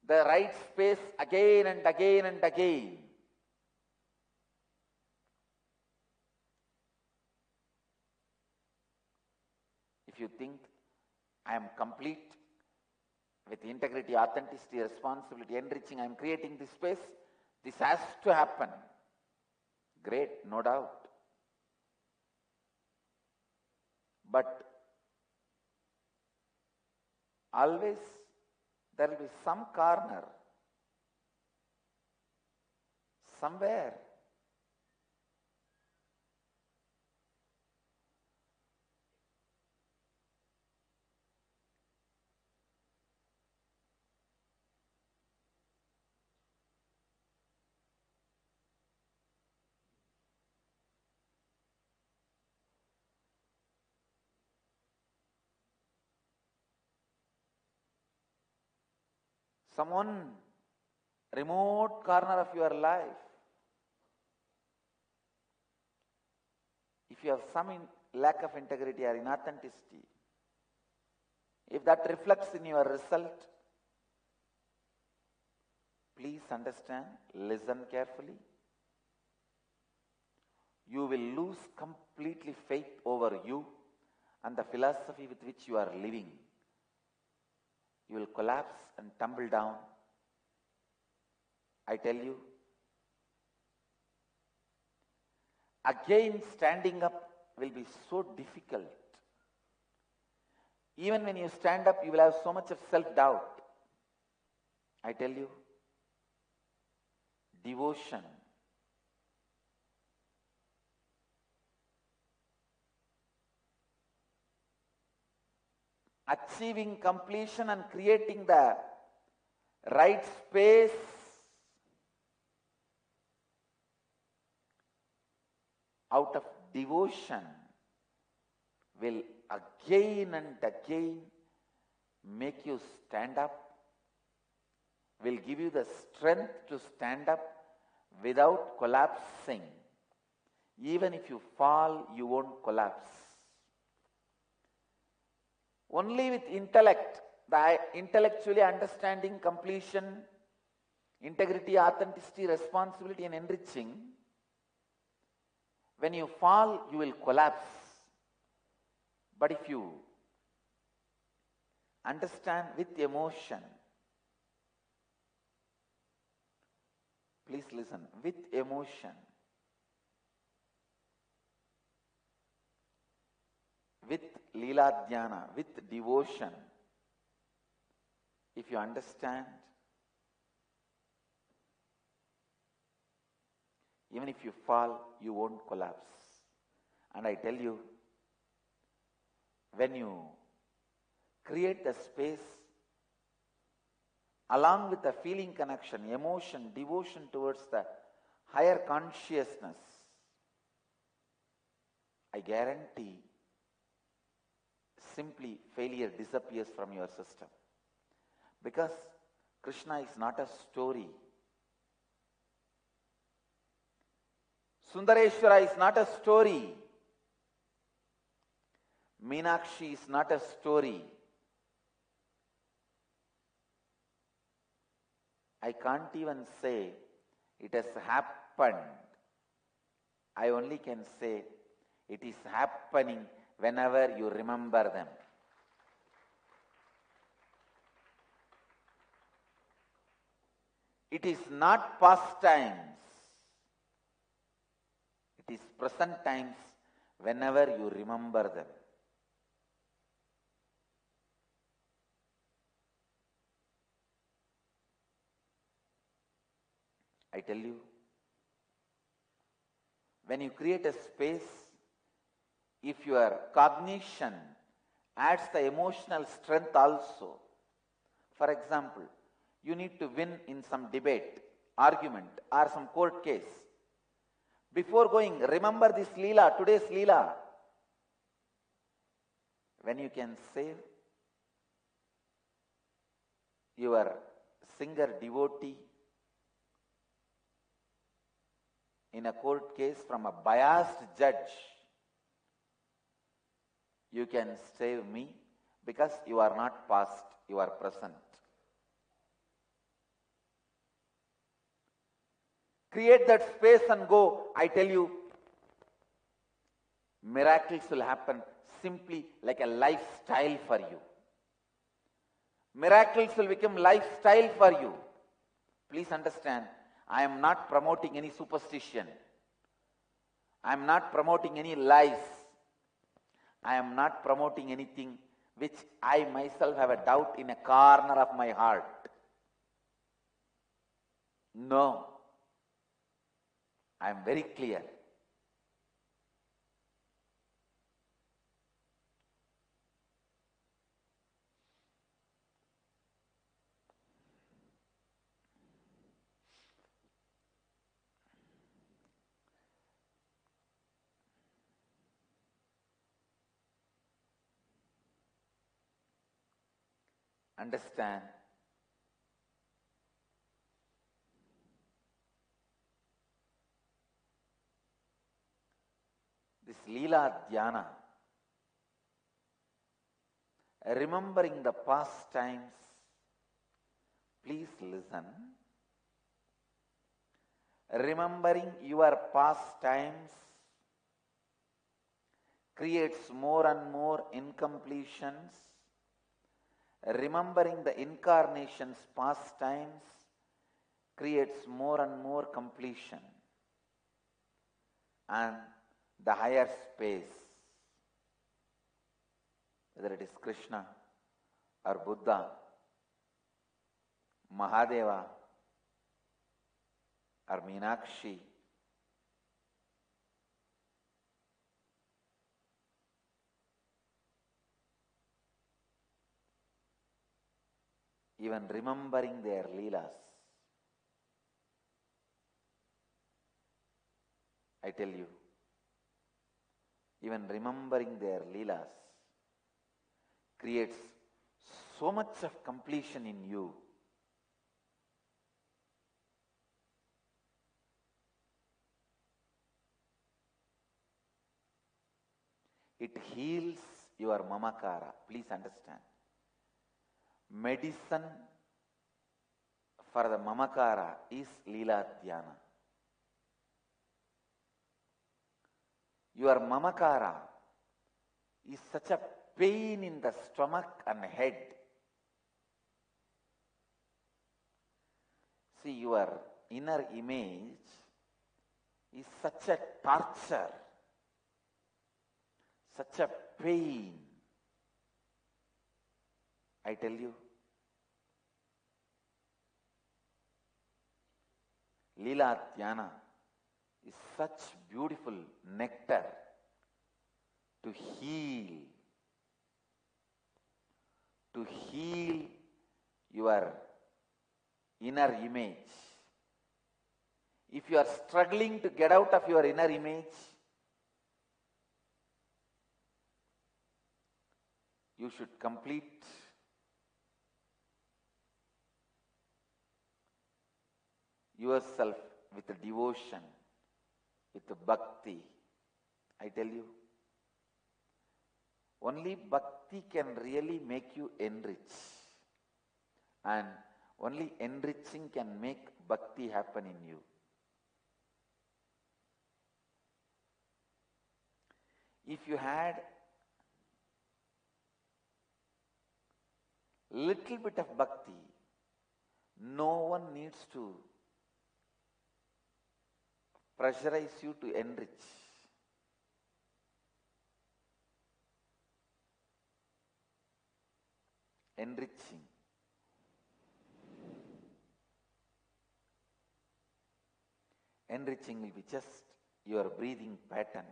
the right space again and again and again. If you think I am complete with integrity, authenticity, responsibility, enriching, I am creating this space, this has to happen. Great, no doubt. But always there will be some corner, somewhere, some remote corner of your life. If you have some lack of integrity or inauthenticity, if that reflects in your result, please understand, listen carefully. You will lose completely faith over you and the philosophy with which you are living. You will collapse and tumble down. I tell you, again standing up will be so difficult. Even when you stand up, you will have so much of self-doubt. I tell you, devotion, achieving completion and creating the right space out of devotion will again and again make you stand up, will give you the strength to stand up without collapsing. Even if you fall, you won't collapse. Only with intellect, the intellectually understanding completion, integrity, authenticity, responsibility and enriching, when you fall, you will collapse. But if you understand with emotion, please listen, with emotion, with Leela Dhyana, with devotion, if you understand, even if you fall, you won't collapse. And I tell you, when you create the space along with the feeling connection, emotion, devotion towards the higher consciousness, I guarantee simply failure disappears from your system. Because Krishna is not a story. Sundareshwara is not a story. Meenakshi is not a story. I can't even say it has happened. I only can say it is happening whenever you remember them. It is not past times. It is present times whenever you remember them. I tell you, when you create a space, if your cognition adds the emotional strength also, for example, you need to win in some debate, argument or some court case. Before going, remember this Leela, today's Leela. When you can save your singer devotee in a court case from a biased judge, you can save me because you are not past, you are present. Create that space and go. I tell you, miracles will happen simply like a lifestyle for you. Miracles will become lifestyle for you. Please understand, I am not promoting any superstition. I am not promoting any lies. I am not promoting anything which I myself have a doubt in a corner of my heart. No. I am very clear. Understand, this Leela Dhyana, remembering the past times, please listen. Remembering your past times creates more and more incompletions. Remembering the incarnation's past times creates more and more completion. And the higher space, whether it is Krishna or Buddha, Mahadeva or Meenakshi, even remembering their leelas. I tell you, even remembering their leelas creates so much of completion in you. It heals your mamakara. Please understand. Medicine for the mamakara is Leela Dhyana. Your mamakara is such a pain in the stomach and head. See, your inner image is such a torture, such a pain. I tell you, Leela Dhyana is such beautiful nectar to heal your inner image. If you are struggling to get out of your inner image, you should complete yourself with devotion, with bhakti. I tell you, only bhakti can really make you enrich, and only enriching can make bhakti happen in you. If you had little bit of bhakti, no one needs to pressurize you to enrich. Enriching. Enriching will be just your breathing pattern.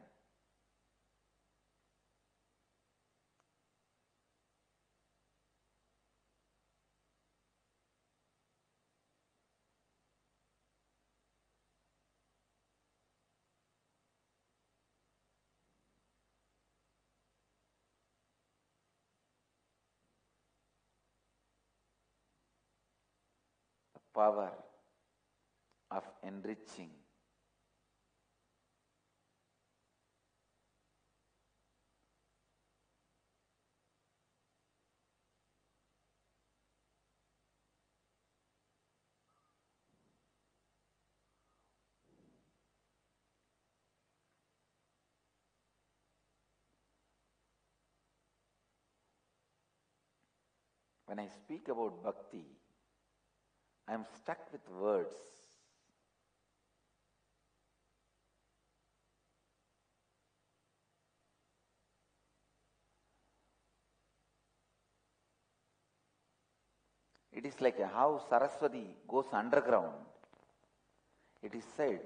The power of enriching. When I speak about bhakti, I am stuck with words. It is like how Saraswati goes underground. It is said,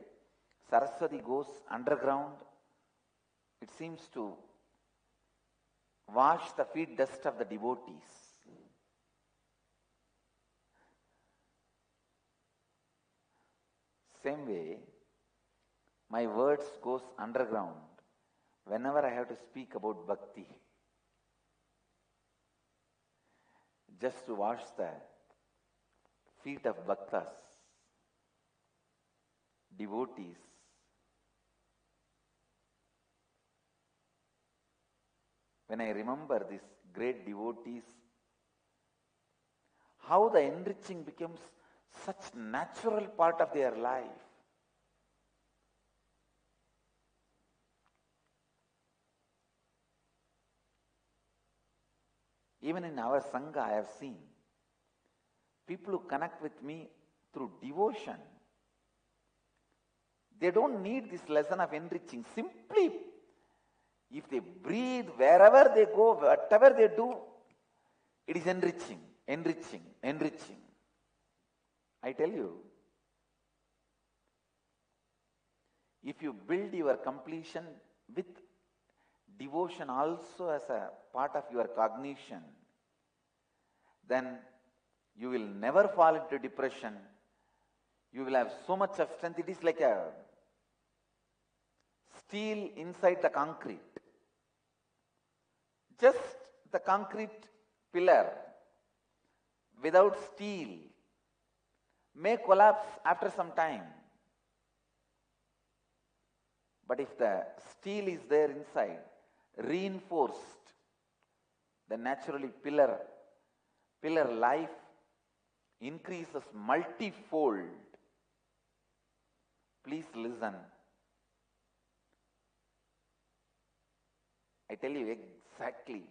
Saraswati goes underground, it seems to wash the feet dust of the devotees. Same way, my words goes underground whenever I have to speak about bhakti. Just to wash the feet of bhaktas, devotees. When I remember these great devotees, how the enriching becomes such natural part of their life. Even in our Sangha, I have seen people who connect with me through devotion. They don't need this lesson of enriching. Simply, if they breathe, wherever they go, whatever they do, it is enriching, enriching, enriching. I tell you, if you build your completion with devotion also as a part of your cognition, then You will never fall into depression. You will have so much of strength. It is like a steel inside the concrete. Just the concrete pillar without steel may collapse after some time. But if the steel is there inside, reinforced, then naturally pillar life increases multifold. Please listen. I tell you exactly,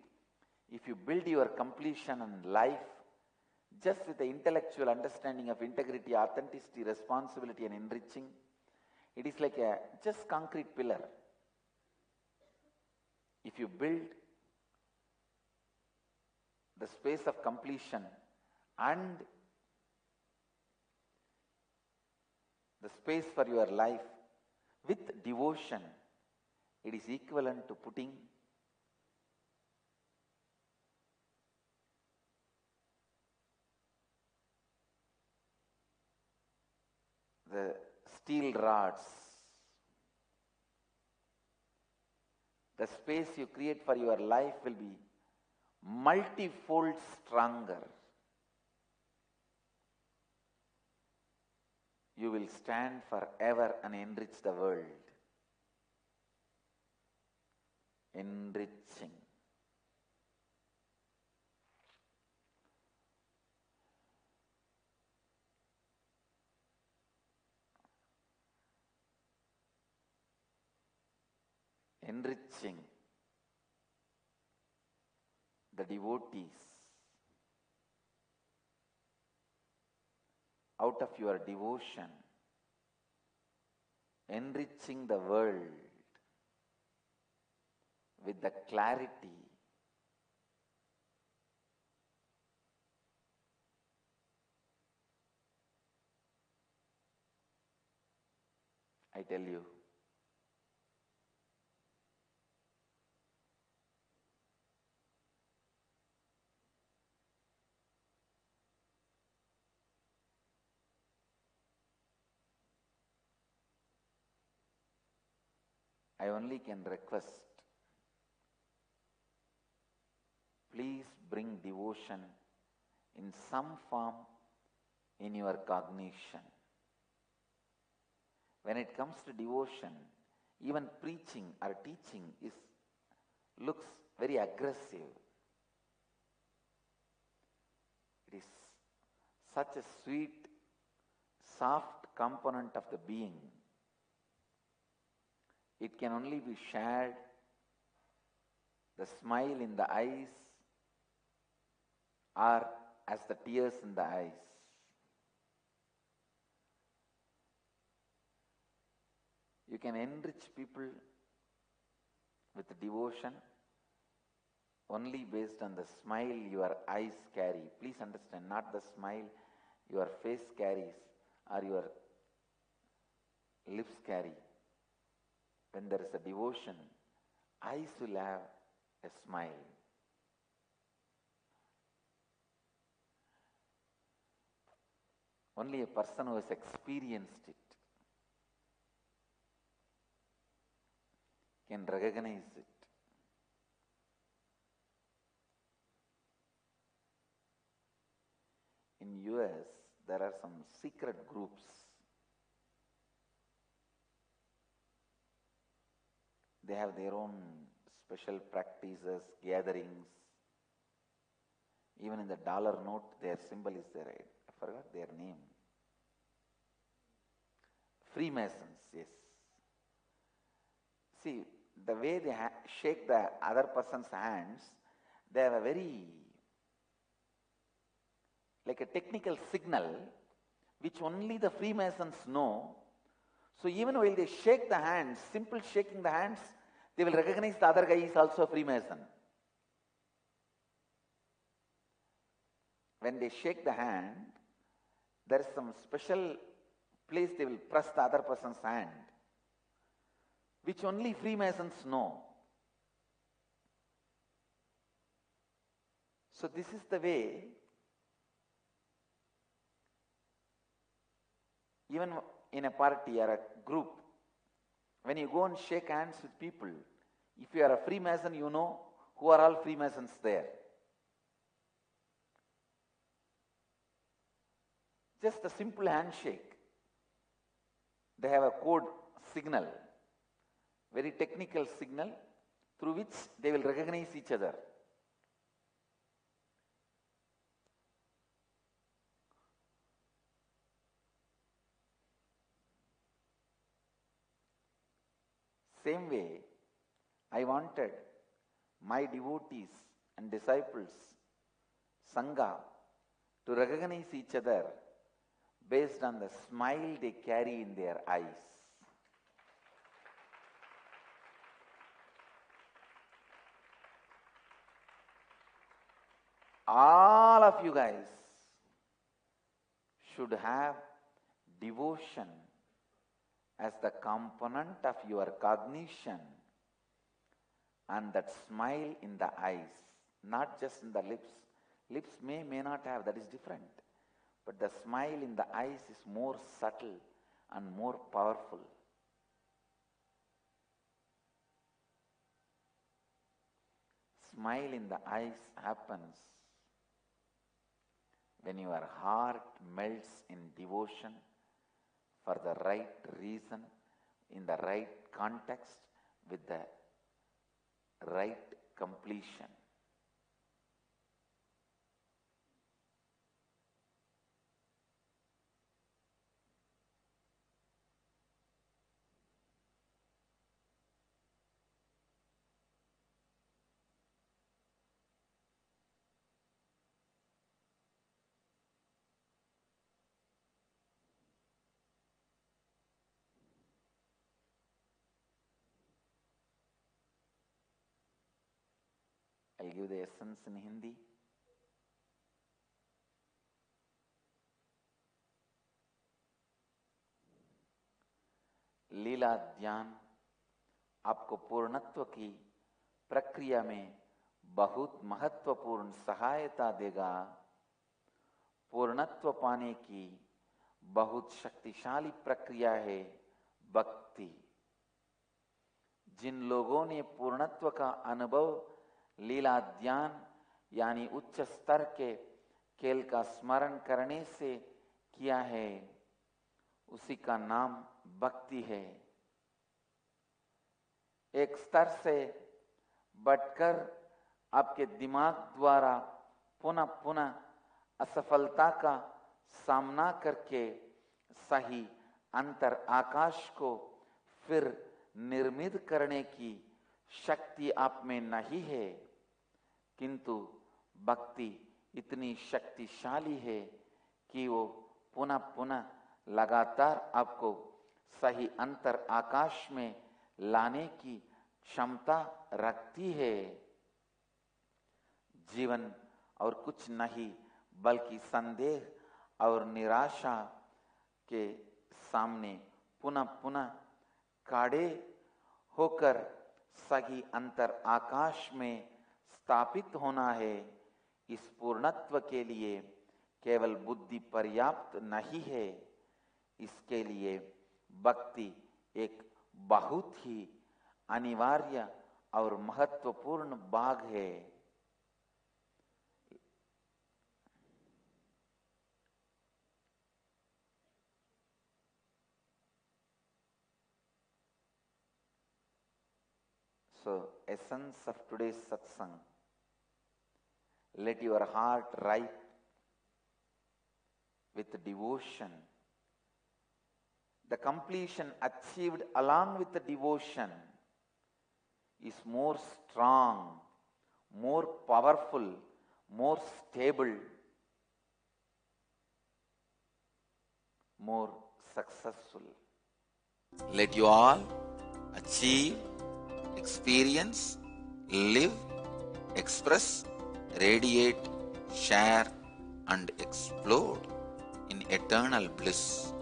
if you build your completion and life just with the intellectual understanding of integrity, authenticity, responsibility and enriching, it is like a just concrete pillar. If you build the space of completion and the space for your life with devotion, it is equivalent to putting the steel rods. The space you create for your life will be multifold stronger. You will stand forever and enrich the world. Enriching. Enriching the devotees. Out of your devotion, enriching the world with the clarity, I tell you, I only can request, please bring devotion in some form in your cognition. When it comes to devotion, even preaching or teaching looks very aggressive. It is such a sweet, soft component of the being. It can only be shared, the smile in the eyes or as the tears in the eyes. You can enrich people with devotion only based on the smile your eyes carry. Please understand, not the smile your face carries or your lips carry. When there is a devotion, eyes will have a smile. Only a person who has experienced it can recognize it. In US, there are some secret groups. They have their own special practices, gatherings. Even in the dollar note, their symbol is there. I forgot their name. Freemasons, yes. See, the way they shake the other person's hands, they have a very, like a technical signal, which only the Freemasons know. So even while they shake the hands, simple shaking the hands, they will recognize the other guy is also a Freemason. When they shake the hand, there is some special place they will press the other person's hand, which only Freemasons know. So this is the way Even in a party or a group, when you go and shake hands with people, if you are a Freemason, you know who are all Freemasons there. Just a simple handshake. They have a code signal, very technical signal, through which they will recognize each other. Same way, I wanted my devotees and disciples, Sangha, to recognize each other based on the smile they carry in their eyes. All of you guys should have devotion as the component of your cognition, and that smile in the eyes, not just in the lips. Lips may not have, that is different. But the smile in the eyes is more subtle and more powerful. Smile in the eyes happens when your heart melts in devotion for the right reason, in the right context, with the right completion. I'll give the essence in Hindi. लीला ध्यान आपको पूर्णत्व की प्रक्रिया में बहुत महत्वपूर्ण सहायता देगा। पूर्णत्व पाने की बहुत शक्तिशाली प्रक्रिया है भक्ति। जिन लोगों ने पूर्णत्व का अनुभव लीला ध्यान यानी उच्च स्तर के खेल का स्मरण करने से किया है, उसी का नाम भक्ति है। एक स्तर से बढ़कर आपके दिमाग द्वारा पुनः पुनः असफलता का सामना करके सही अंतर आकाश को फिर निर्मित करने की शक्ति आप में नहीं है, किंतु भक्ति इतनी शक्तिशाली है कि वो पुनः पुनः लगातार आपको सही अंतर आकाश में लाने की क्षमता रखती है। जीवन और कुछ नहीं बल्कि संदेह और निराशा के सामने पुनः पुनः खड़े होकर सही अंतर आकाश में स्थापित होना है। इस पूर्णत्व के लिए केवल बुद्धि पर्याप्त नहीं है, इसके लिए भक्ति एक बहुत ही अनिवार्य और महत्वपूर्ण भाग है। So, essence of today's satsang. Let your heart ripe with devotion. The completion achieved along with the devotion is more strong, more powerful, more stable, more successful. Let you all achieve, experience, live, express, radiate, share and explode in eternal bliss.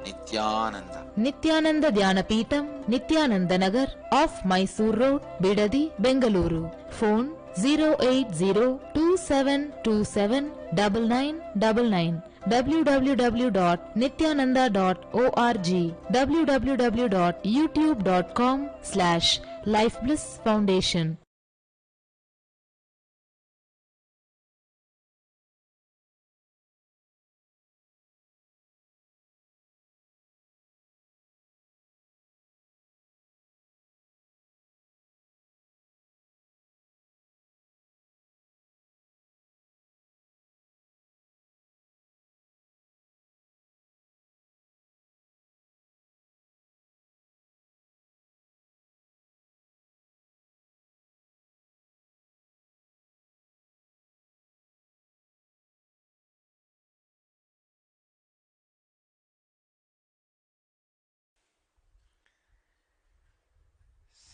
Nithyananda. Nithyananda Dhyanapitham, Nithyananda Nagar, off Mysore Road, Bidadi, Bengaluru. Phone 08027279999. www.nithyananda.org, www.youtube.com/lifeblissfoundation.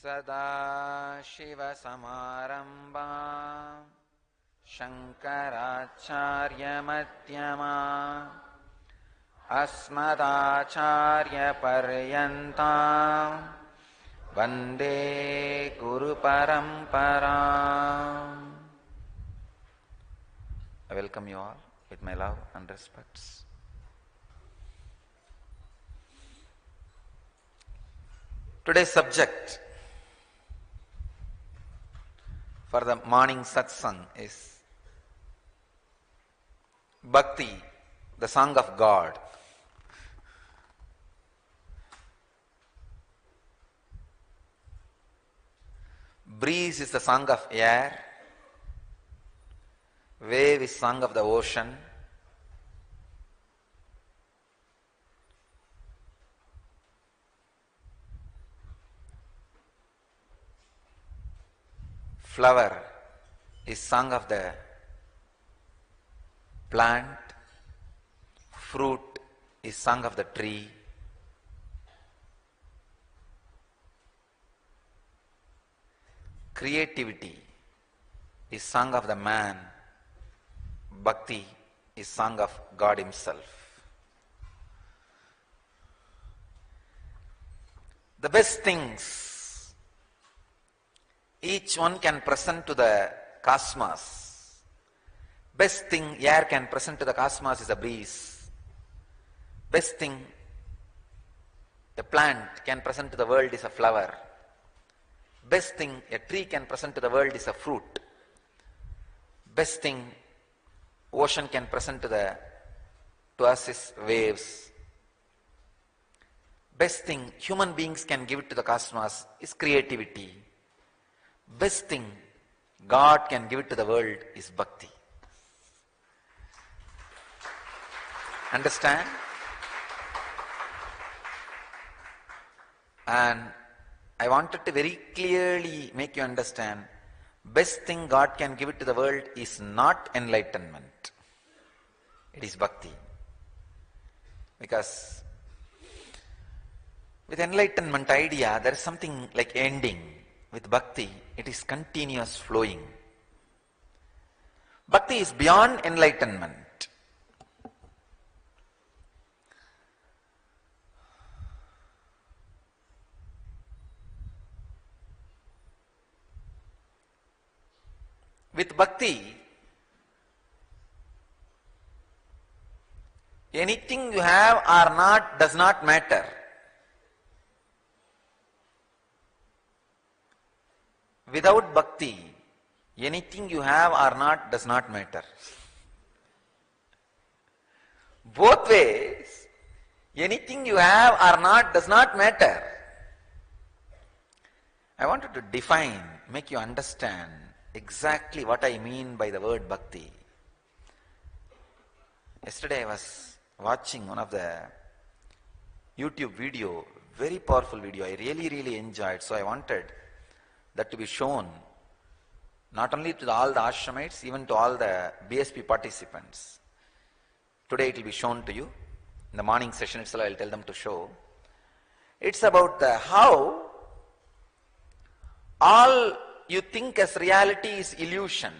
सदाशिवसमारम्भाम् शङ्कराचार्यमध्यमाम् अस्मदाचार्यपर्यन्ताम् वन्दे गुरुपरम्पराम्. I welcome you all with my love and respects. Today's subject for the morning satsang is Bhakti, the song of God. Breeze is the song of air, wave is song of the ocean, flower is song of the plant, fruit is song of the tree, creativity is song of the man, bhakti is song of God himself. The best things each one can present to the cosmos. Best thing air can present to the cosmos is a breeze. Best thing a plant can present to the world is a flower. Best thing a tree can present to the world is a fruit. Best thing ocean can present to us is waves. Best thing human beings can give it to the cosmos is creativity. Best thing God can give it to the world is bhakti. Understand? And I wanted to very clearly make you understand, best thing God can give it to the world is not enlightenment. It is bhakti. Because with enlightenment idea, there is something like ending. With bhakti, it is continuous flowing. Bhakti is beyond enlightenment. With bhakti, anything you have or not does not matter. Without bhakti, anything you have or not does not matter. Both ways, anything you have or not does not matter. I wanted to define, make you understand exactly what I mean by the word bhakti. Yesterday I was watching one of the YouTube video, very powerful video. I really enjoyed, so I wanted that to be shown not only to all the ashramites, even to all the BSP participants. Today it will be shown to you. In the morning session itself I will tell them to show. It's about how all you think as reality is illusion.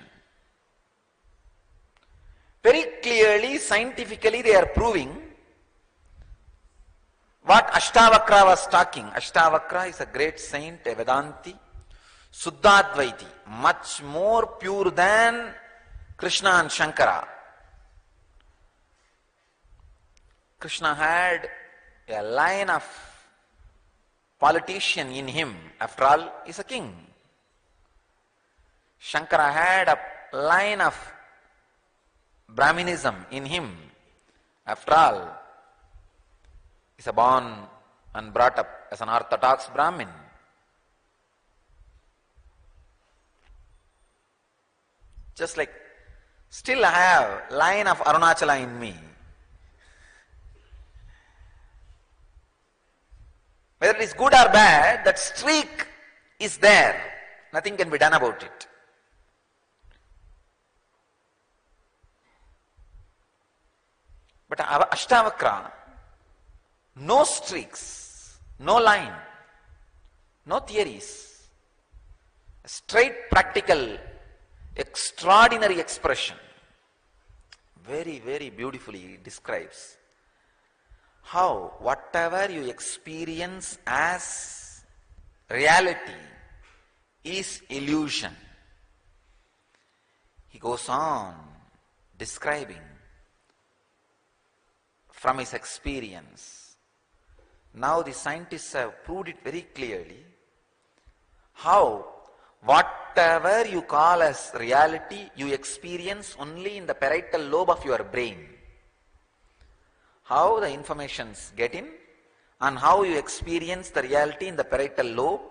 Very clearly, scientifically they are proving what Ashtavakra was talking. Ashtavakra is a great saint, a Vedanti, Suddhadvaiti, much more pure than Krishna and Shankara. Krishna had a line of politician in him. After all, he's a king. Shankara had a line of Brahminism in him. After all, he's a born and brought up as an orthodox Brahmin. Just like, still I have line of Arunachala in me. Whether it is good or bad, that streak is there. Nothing can be done about it. But Ashtavakra, no streaks, no line, no theories. Straight practical, extraordinary expression. Very, very beautifully describes how whatever you experience as reality is illusion. He goes on describing from his experience. Now the scientists have proved it very clearly how whatever you call as reality you experience only in the parietal lobe of your brain. How the informations get in and how you experience the reality in the parietal lobe.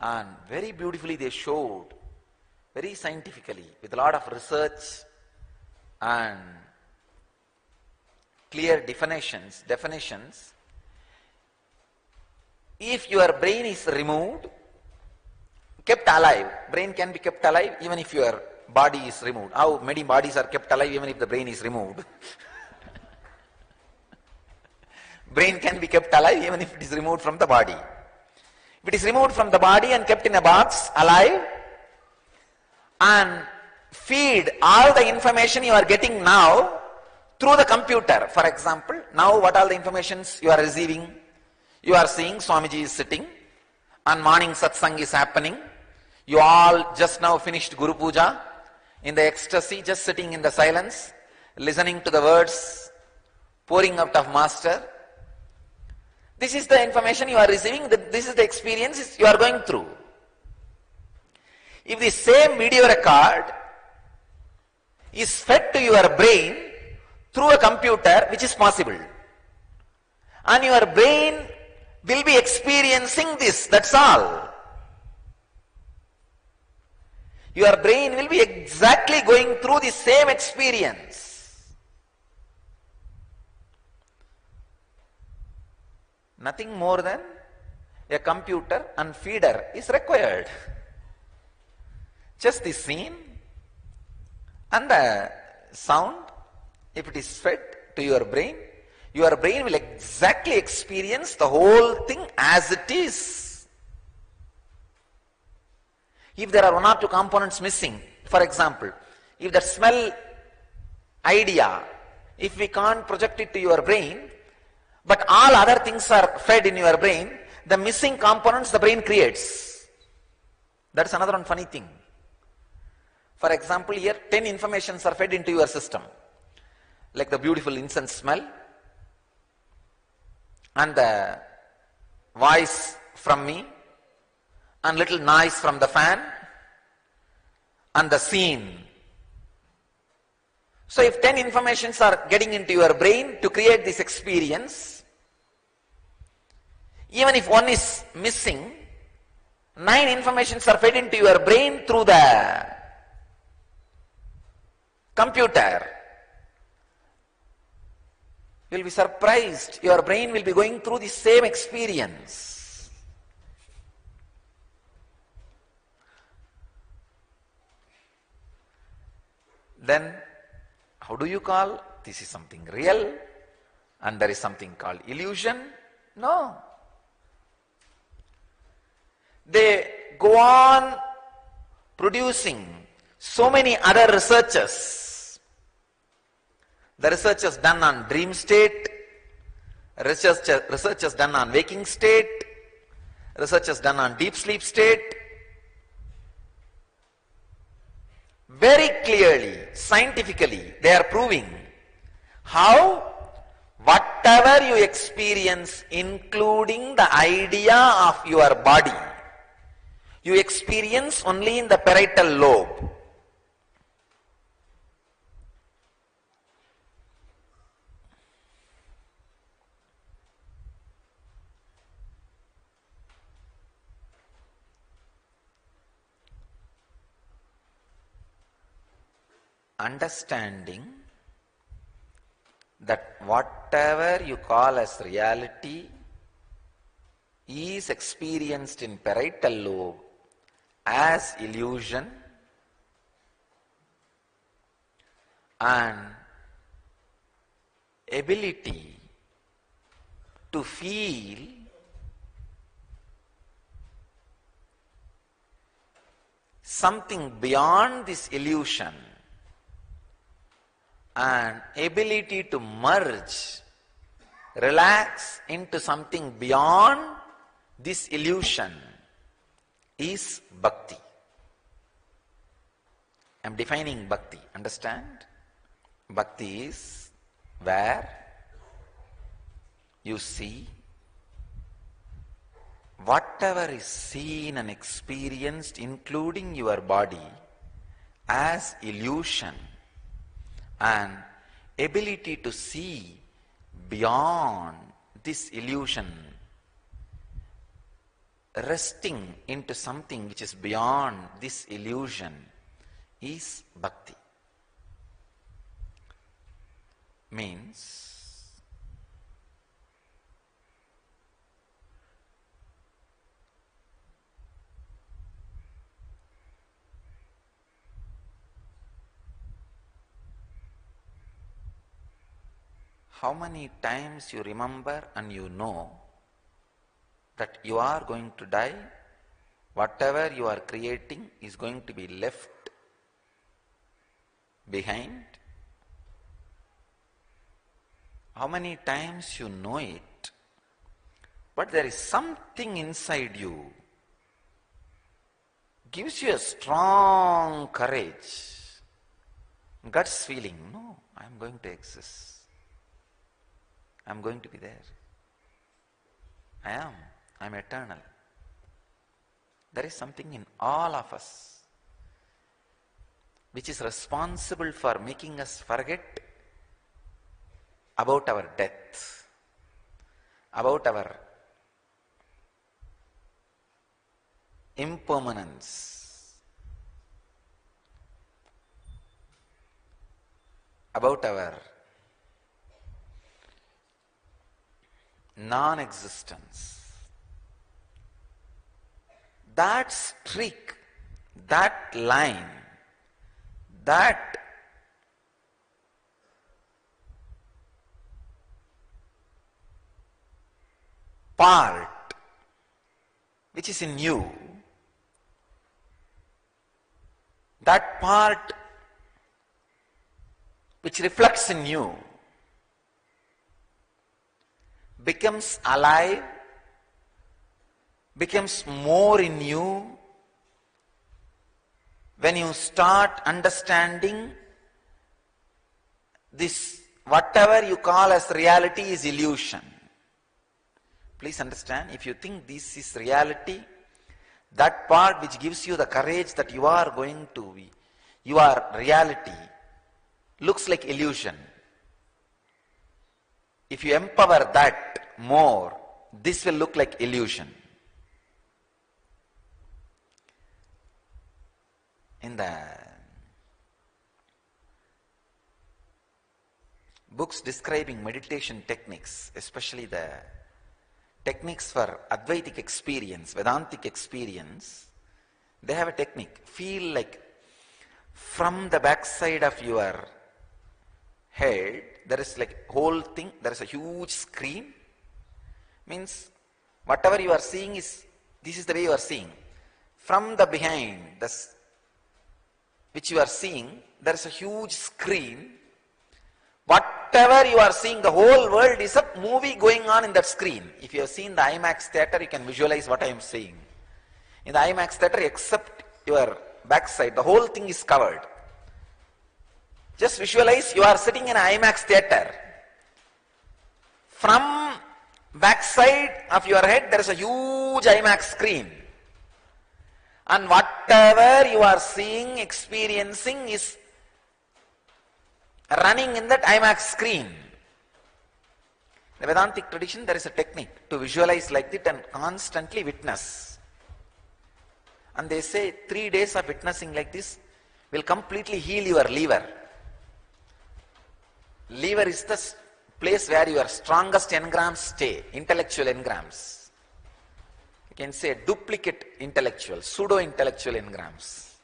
And very beautifully they showed, very scientifically, with a lot of research and clear definitions, if your brain is removed, kept alive, brain can be kept alive even if your body is removed. How many bodies are kept alive even if the brain is removed? Brain can be kept alive even if it is removed from the body. If it is removed from the body and kept in a box, alive, and feed all the information you are getting now through the computer. For example, now what all the informations you are receiving? You are seeing Swamiji is sitting, and morning satsang is happening. You all just now finished Guru Puja, in the ecstasy, just sitting in the silence, listening to the words pouring out of Master. This is the information you are receiving, this is the experience you are going through. If the same video record is fed to your brain through a computer, which is possible, and your brain will be experiencing this, that's all. Your brain will be exactly going through the same experience. Nothing more than a computer and feeder is required. Just the scene and the sound, if it is fed to your brain will exactly experience the whole thing as it is. If there are one or two components missing, for example, if that smell idea, if we can't project it to your brain, but all other things are fed in your brain, the missing components the brain creates. That's another one funny thing. For example, here 10 informations are fed into your system, like the beautiful incense smell, and the voice from me, and little noise from the fan, and the scene. So if 10 informations are getting into your brain to create this experience, even if one is missing, 9 informations are fed into your brain through the computer. You will be surprised, your brain will be going through the same experience. Then, how do you call this is something real and there is something called illusion? No. They go on producing so many other researches. The research is done on dream state, research is done on waking state, research is done on deep sleep state. Very clearly, scientifically, they are proving how whatever you experience, including the idea of your body, you experience only in the parietal lobe. Understanding that whatever you call as reality is experienced in parietal lobe as illusion, and ability to feel something beyond this illusion and ability to merge, relax into something beyond this illusion is bhakti. I am defining bhakti, understand? Bhakti is where you see whatever is seen and experienced, including your body, as illusion, and ability to see beyond this illusion, resting into something which is beyond this illusion, is bhakti. Means how many times you remember and you know that you are going to die, whatever you are creating is going to be left behind. How many times you know it, but there is something inside you gives you a strong courage, guts feeling, no, I am going to exist. I am going to be there. I am eternal. There is something in all of us which is responsible for making us forget about our death, about our impermanence, about our non-existence. That streak, that line, that part which is in you, that part which reflects in you, becomes alive, becomes more in you when you start understanding this, whatever you call as reality is illusion. Please understand, if you think this is reality, that part which gives you the courage that you are going to be, your reality looks like illusion. If you empower that more, this will look like illusion. In the books describing meditation techniques, especially the techniques for Advaitic experience, Vedantic experience, they have a technique. Feel like from the backside of your head, there is like whole thing, there is a huge screen. Means whatever you are seeing is, this is the way you are seeing. From the behind, which you are seeing, there is a huge screen. Whatever you are seeing, the whole world is a movie going on in that screen. If you have seen the IMAX theater, you can visualize what I am saying. In the IMAX theater, except your backside, the whole thing is covered. Just visualize you are sitting in an IMAX theater. From backside of your head there is a huge IMAX screen. And whatever you are seeing, experiencing is running in that IMAX screen. In the Vedantic tradition, there is a technique to visualize like that and constantly witness. And they say 3 days of witnessing like this will completely heal your liver. Liver is the place where your strongest engrams stay, intellectual engrams. You can say duplicate intellectual, pseudo-intellectual engrams.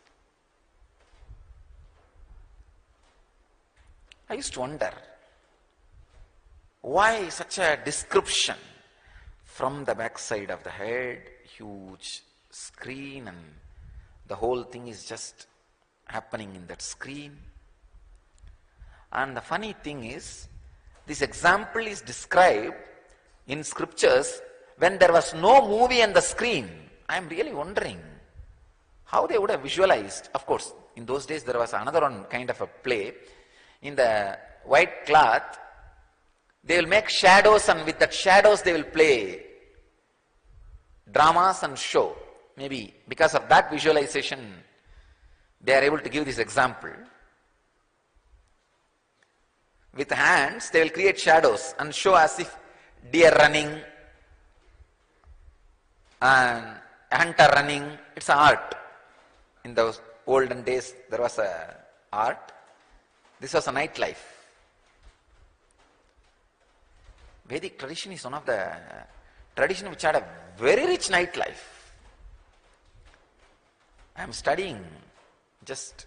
I used to wonder, why such a description? From the backside of the head, huge screen, and the whole thing is just happening in that screen. And the funny thing is, this example is described in scriptures when there was no movie on the screen. I am really wondering how they would have visualized. Of course, in those days there was another one kind of a play. In the white cloth, they will make shadows, and with that shadows they will play dramas and show. Maybe because of that visualization, they are able to give this example. With hands, they will create shadows and show as if deer running and a hunter running. It's an art. In those olden days, there was a art. This was a nightlife. Vedic tradition is one of the tradition which had a very rich nightlife. I am studying just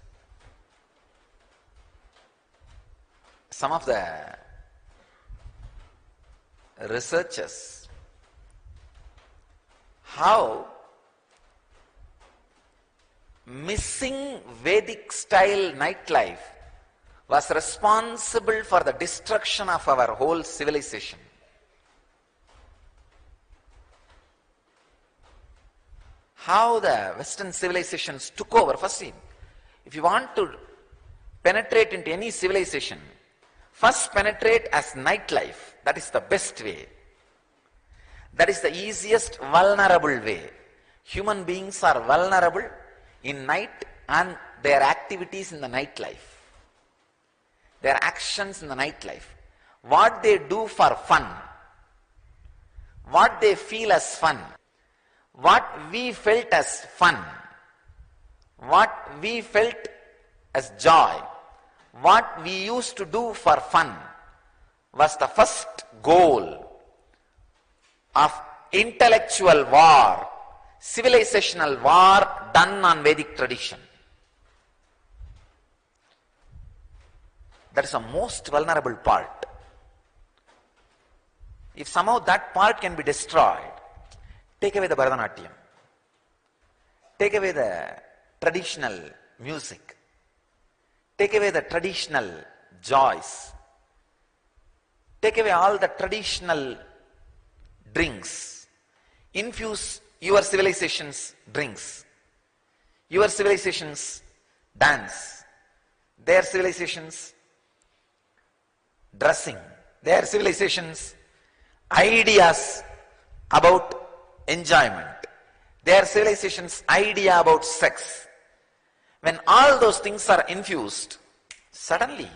some of the researchers, how missing Vedic style nightlife was responsible for the destruction of our whole civilization. How the Western civilizations took over. First, if you want to penetrate into any civilization, first penetrate as nightlife. That is the best way. That is the easiest vulnerable way. Human beings are vulnerable in night and their activities in the nightlife. Their actions in the nightlife. What they do for fun. What they feel as fun. What we felt as fun. What we felt as joy. What we used to do for fun was the first goal of intellectual war, civilizational war done on Vedic tradition. That is the most vulnerable part. If somehow that part can be destroyed, take away the Bharatanatyam, take away the traditional music, take away the traditional joys, take away all the traditional drinks, infuse your civilization's drinks, your civilization's dance, their civilization's dressing, their civilization's ideas about enjoyment, their civilization's idea about sex. When all those things are infused, suddenly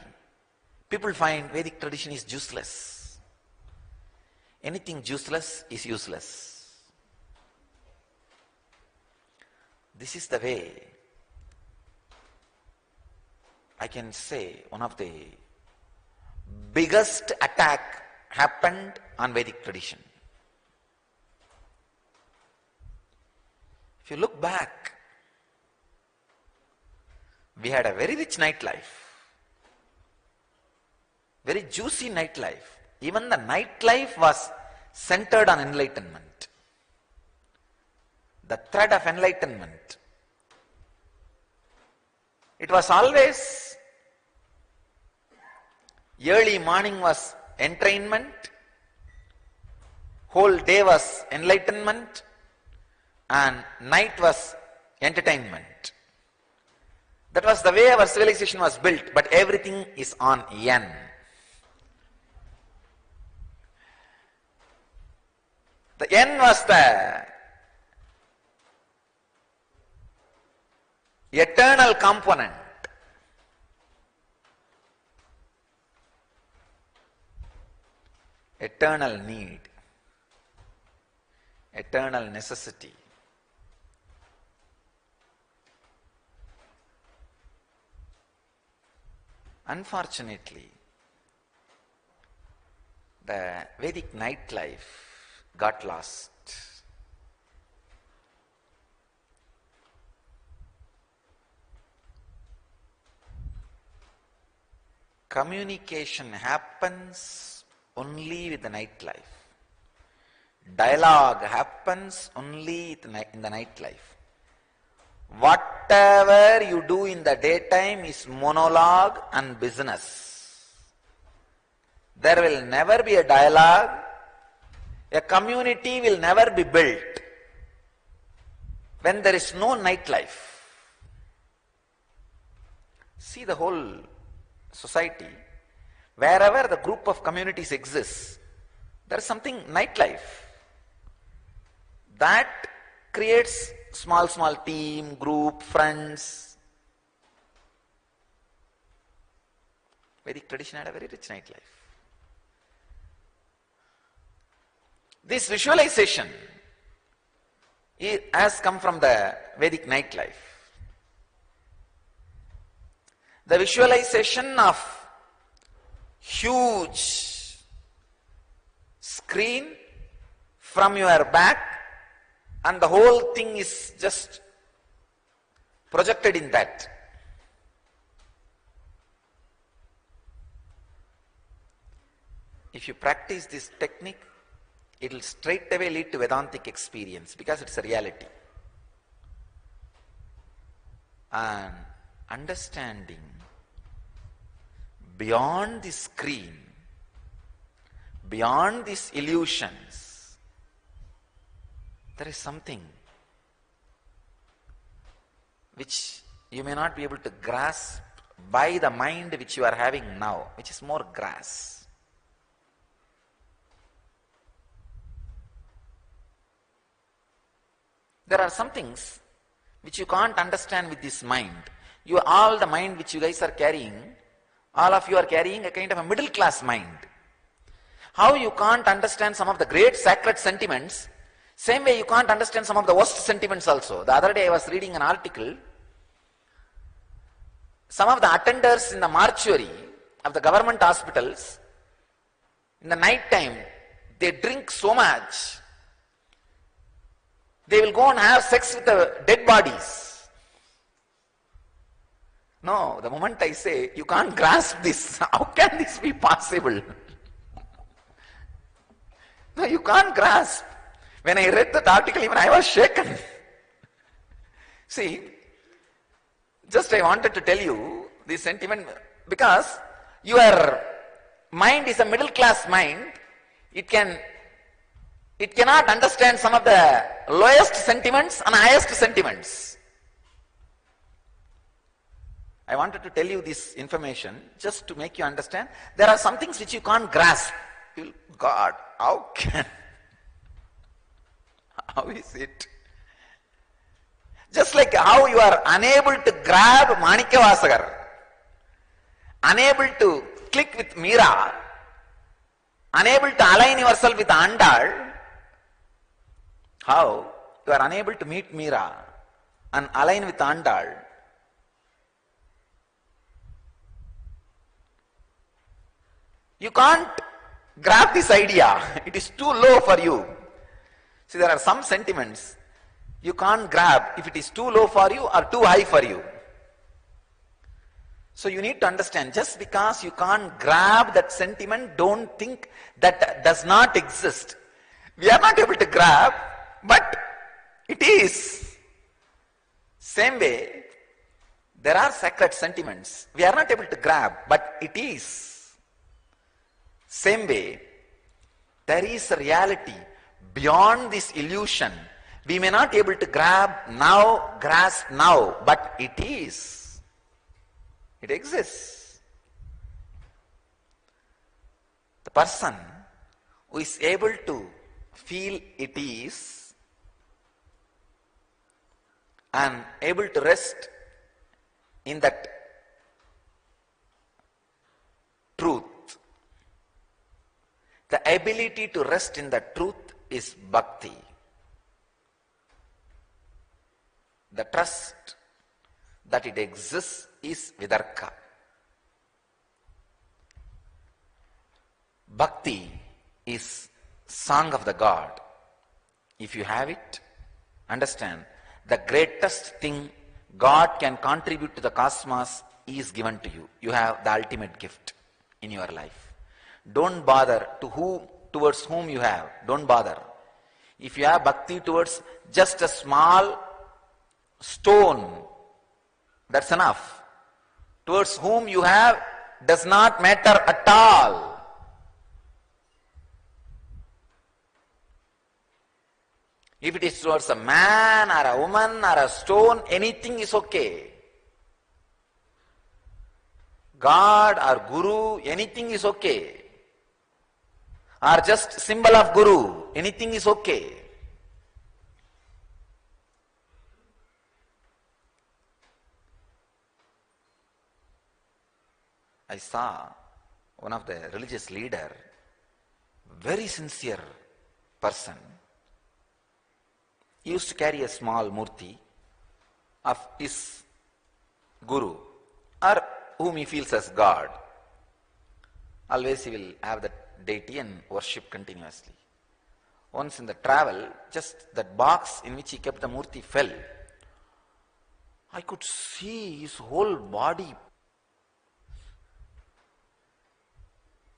people find Vedic tradition is useless. Anything useless is useless. This is the way I can say one of the biggest attack happened on Vedic tradition. If you look back, we had a very rich nightlife, very juicy nightlife. Even the nightlife was centered on enlightenment. The thread of enlightenment. It was always, early morning was entrainment, whole day was enlightenment, and night was entertainment. That was the way our civilization was built, but everything is on yen. The N was the eternal component. Eternal need. Eternal necessity. Unfortunately, the Vedic nightlife got lost. Communication happens only with the nightlife. Dialogue happens only in the nightlife. Whatever you do in the daytime is monologue and business. There will never be a dialogue. A community will never be built when there is no nightlife. See the whole society, wherever the group of communities exists, there is something nightlife. That creates small team, group, friends. Vedic tradition had a very rich nightlife. This visualization has come from the Vedic nightlife. The visualization of huge screen from your back, and the whole thing is just projected in that. If you practice this technique, it will straight away lead to Vedantic experience because it's a reality. And understanding beyond the screen, beyond these illusions, there is something which you may not be able to grasp by the mind which you are having now, which is more grass. There are some things which you can't understand with this mind. All the mind which you guys are carrying, all of you are carrying a kind of a middle class mind. How you can't understand some of the great sacred sentiments, same way you can't understand some of the worst sentiments also. The other day I was reading an article. Some of the attenders in the mortuary of the government hospitals, in the night time, they drink so much, they will go and have sex with the dead bodies. No, the moment I say, you can't grasp this. How can this be possible? No, you can't grasp. When I read that article, even I was shaken. See, just I wanted to tell you this sentiment because your mind is a middle class mind. It cannot understand some of the lowest sentiments and highest sentiments. I wanted to tell you this information just to make you understand. There are some things which you can't grasp. God, how can? How is it? Just like how you are unable to grab Manikya unable to click with Meera, unable to align yourself with Andal, how you are unable to meet Meera and align with Andal. You can't grab this idea. It is too low for you. See, there are some sentiments you can't grab if it is too low for you or too high for you. So you need to understand, just because you can't grab that sentiment, don't think that does not exist. We are not able to grab, but it is. Same way, there are sacred sentiments. We are not able to grab, but it is. Same way, there is a reality beyond this illusion. We may not be able to grasp now, but it is. It exists. The person who is able to feel it is and able to rest in that truth. The ability to rest in the truth is bhakti. The trust that it exists is vidarka. Bhakti is song of the God. If you have it, understand, the greatest thing God can contribute to the cosmos is given to you. You have the ultimate gift in your life. Don't bother towards whom you have. Don't bother. If you have bhakti towards just a small stone, that's enough. Towards whom you have does not matter at all. If it is towards a man or a woman or a stone, anything is okay. God or Guru, anything is okay. Or just symbol of Guru, anything is okay. I saw one of the religious leader, very sincere person. He used to carry a small murti of his Guru or whom he feels as God. Always he will have that deity and worship continuously. Once in the travel, just that box in which he kept the murti fell. I could see his whole body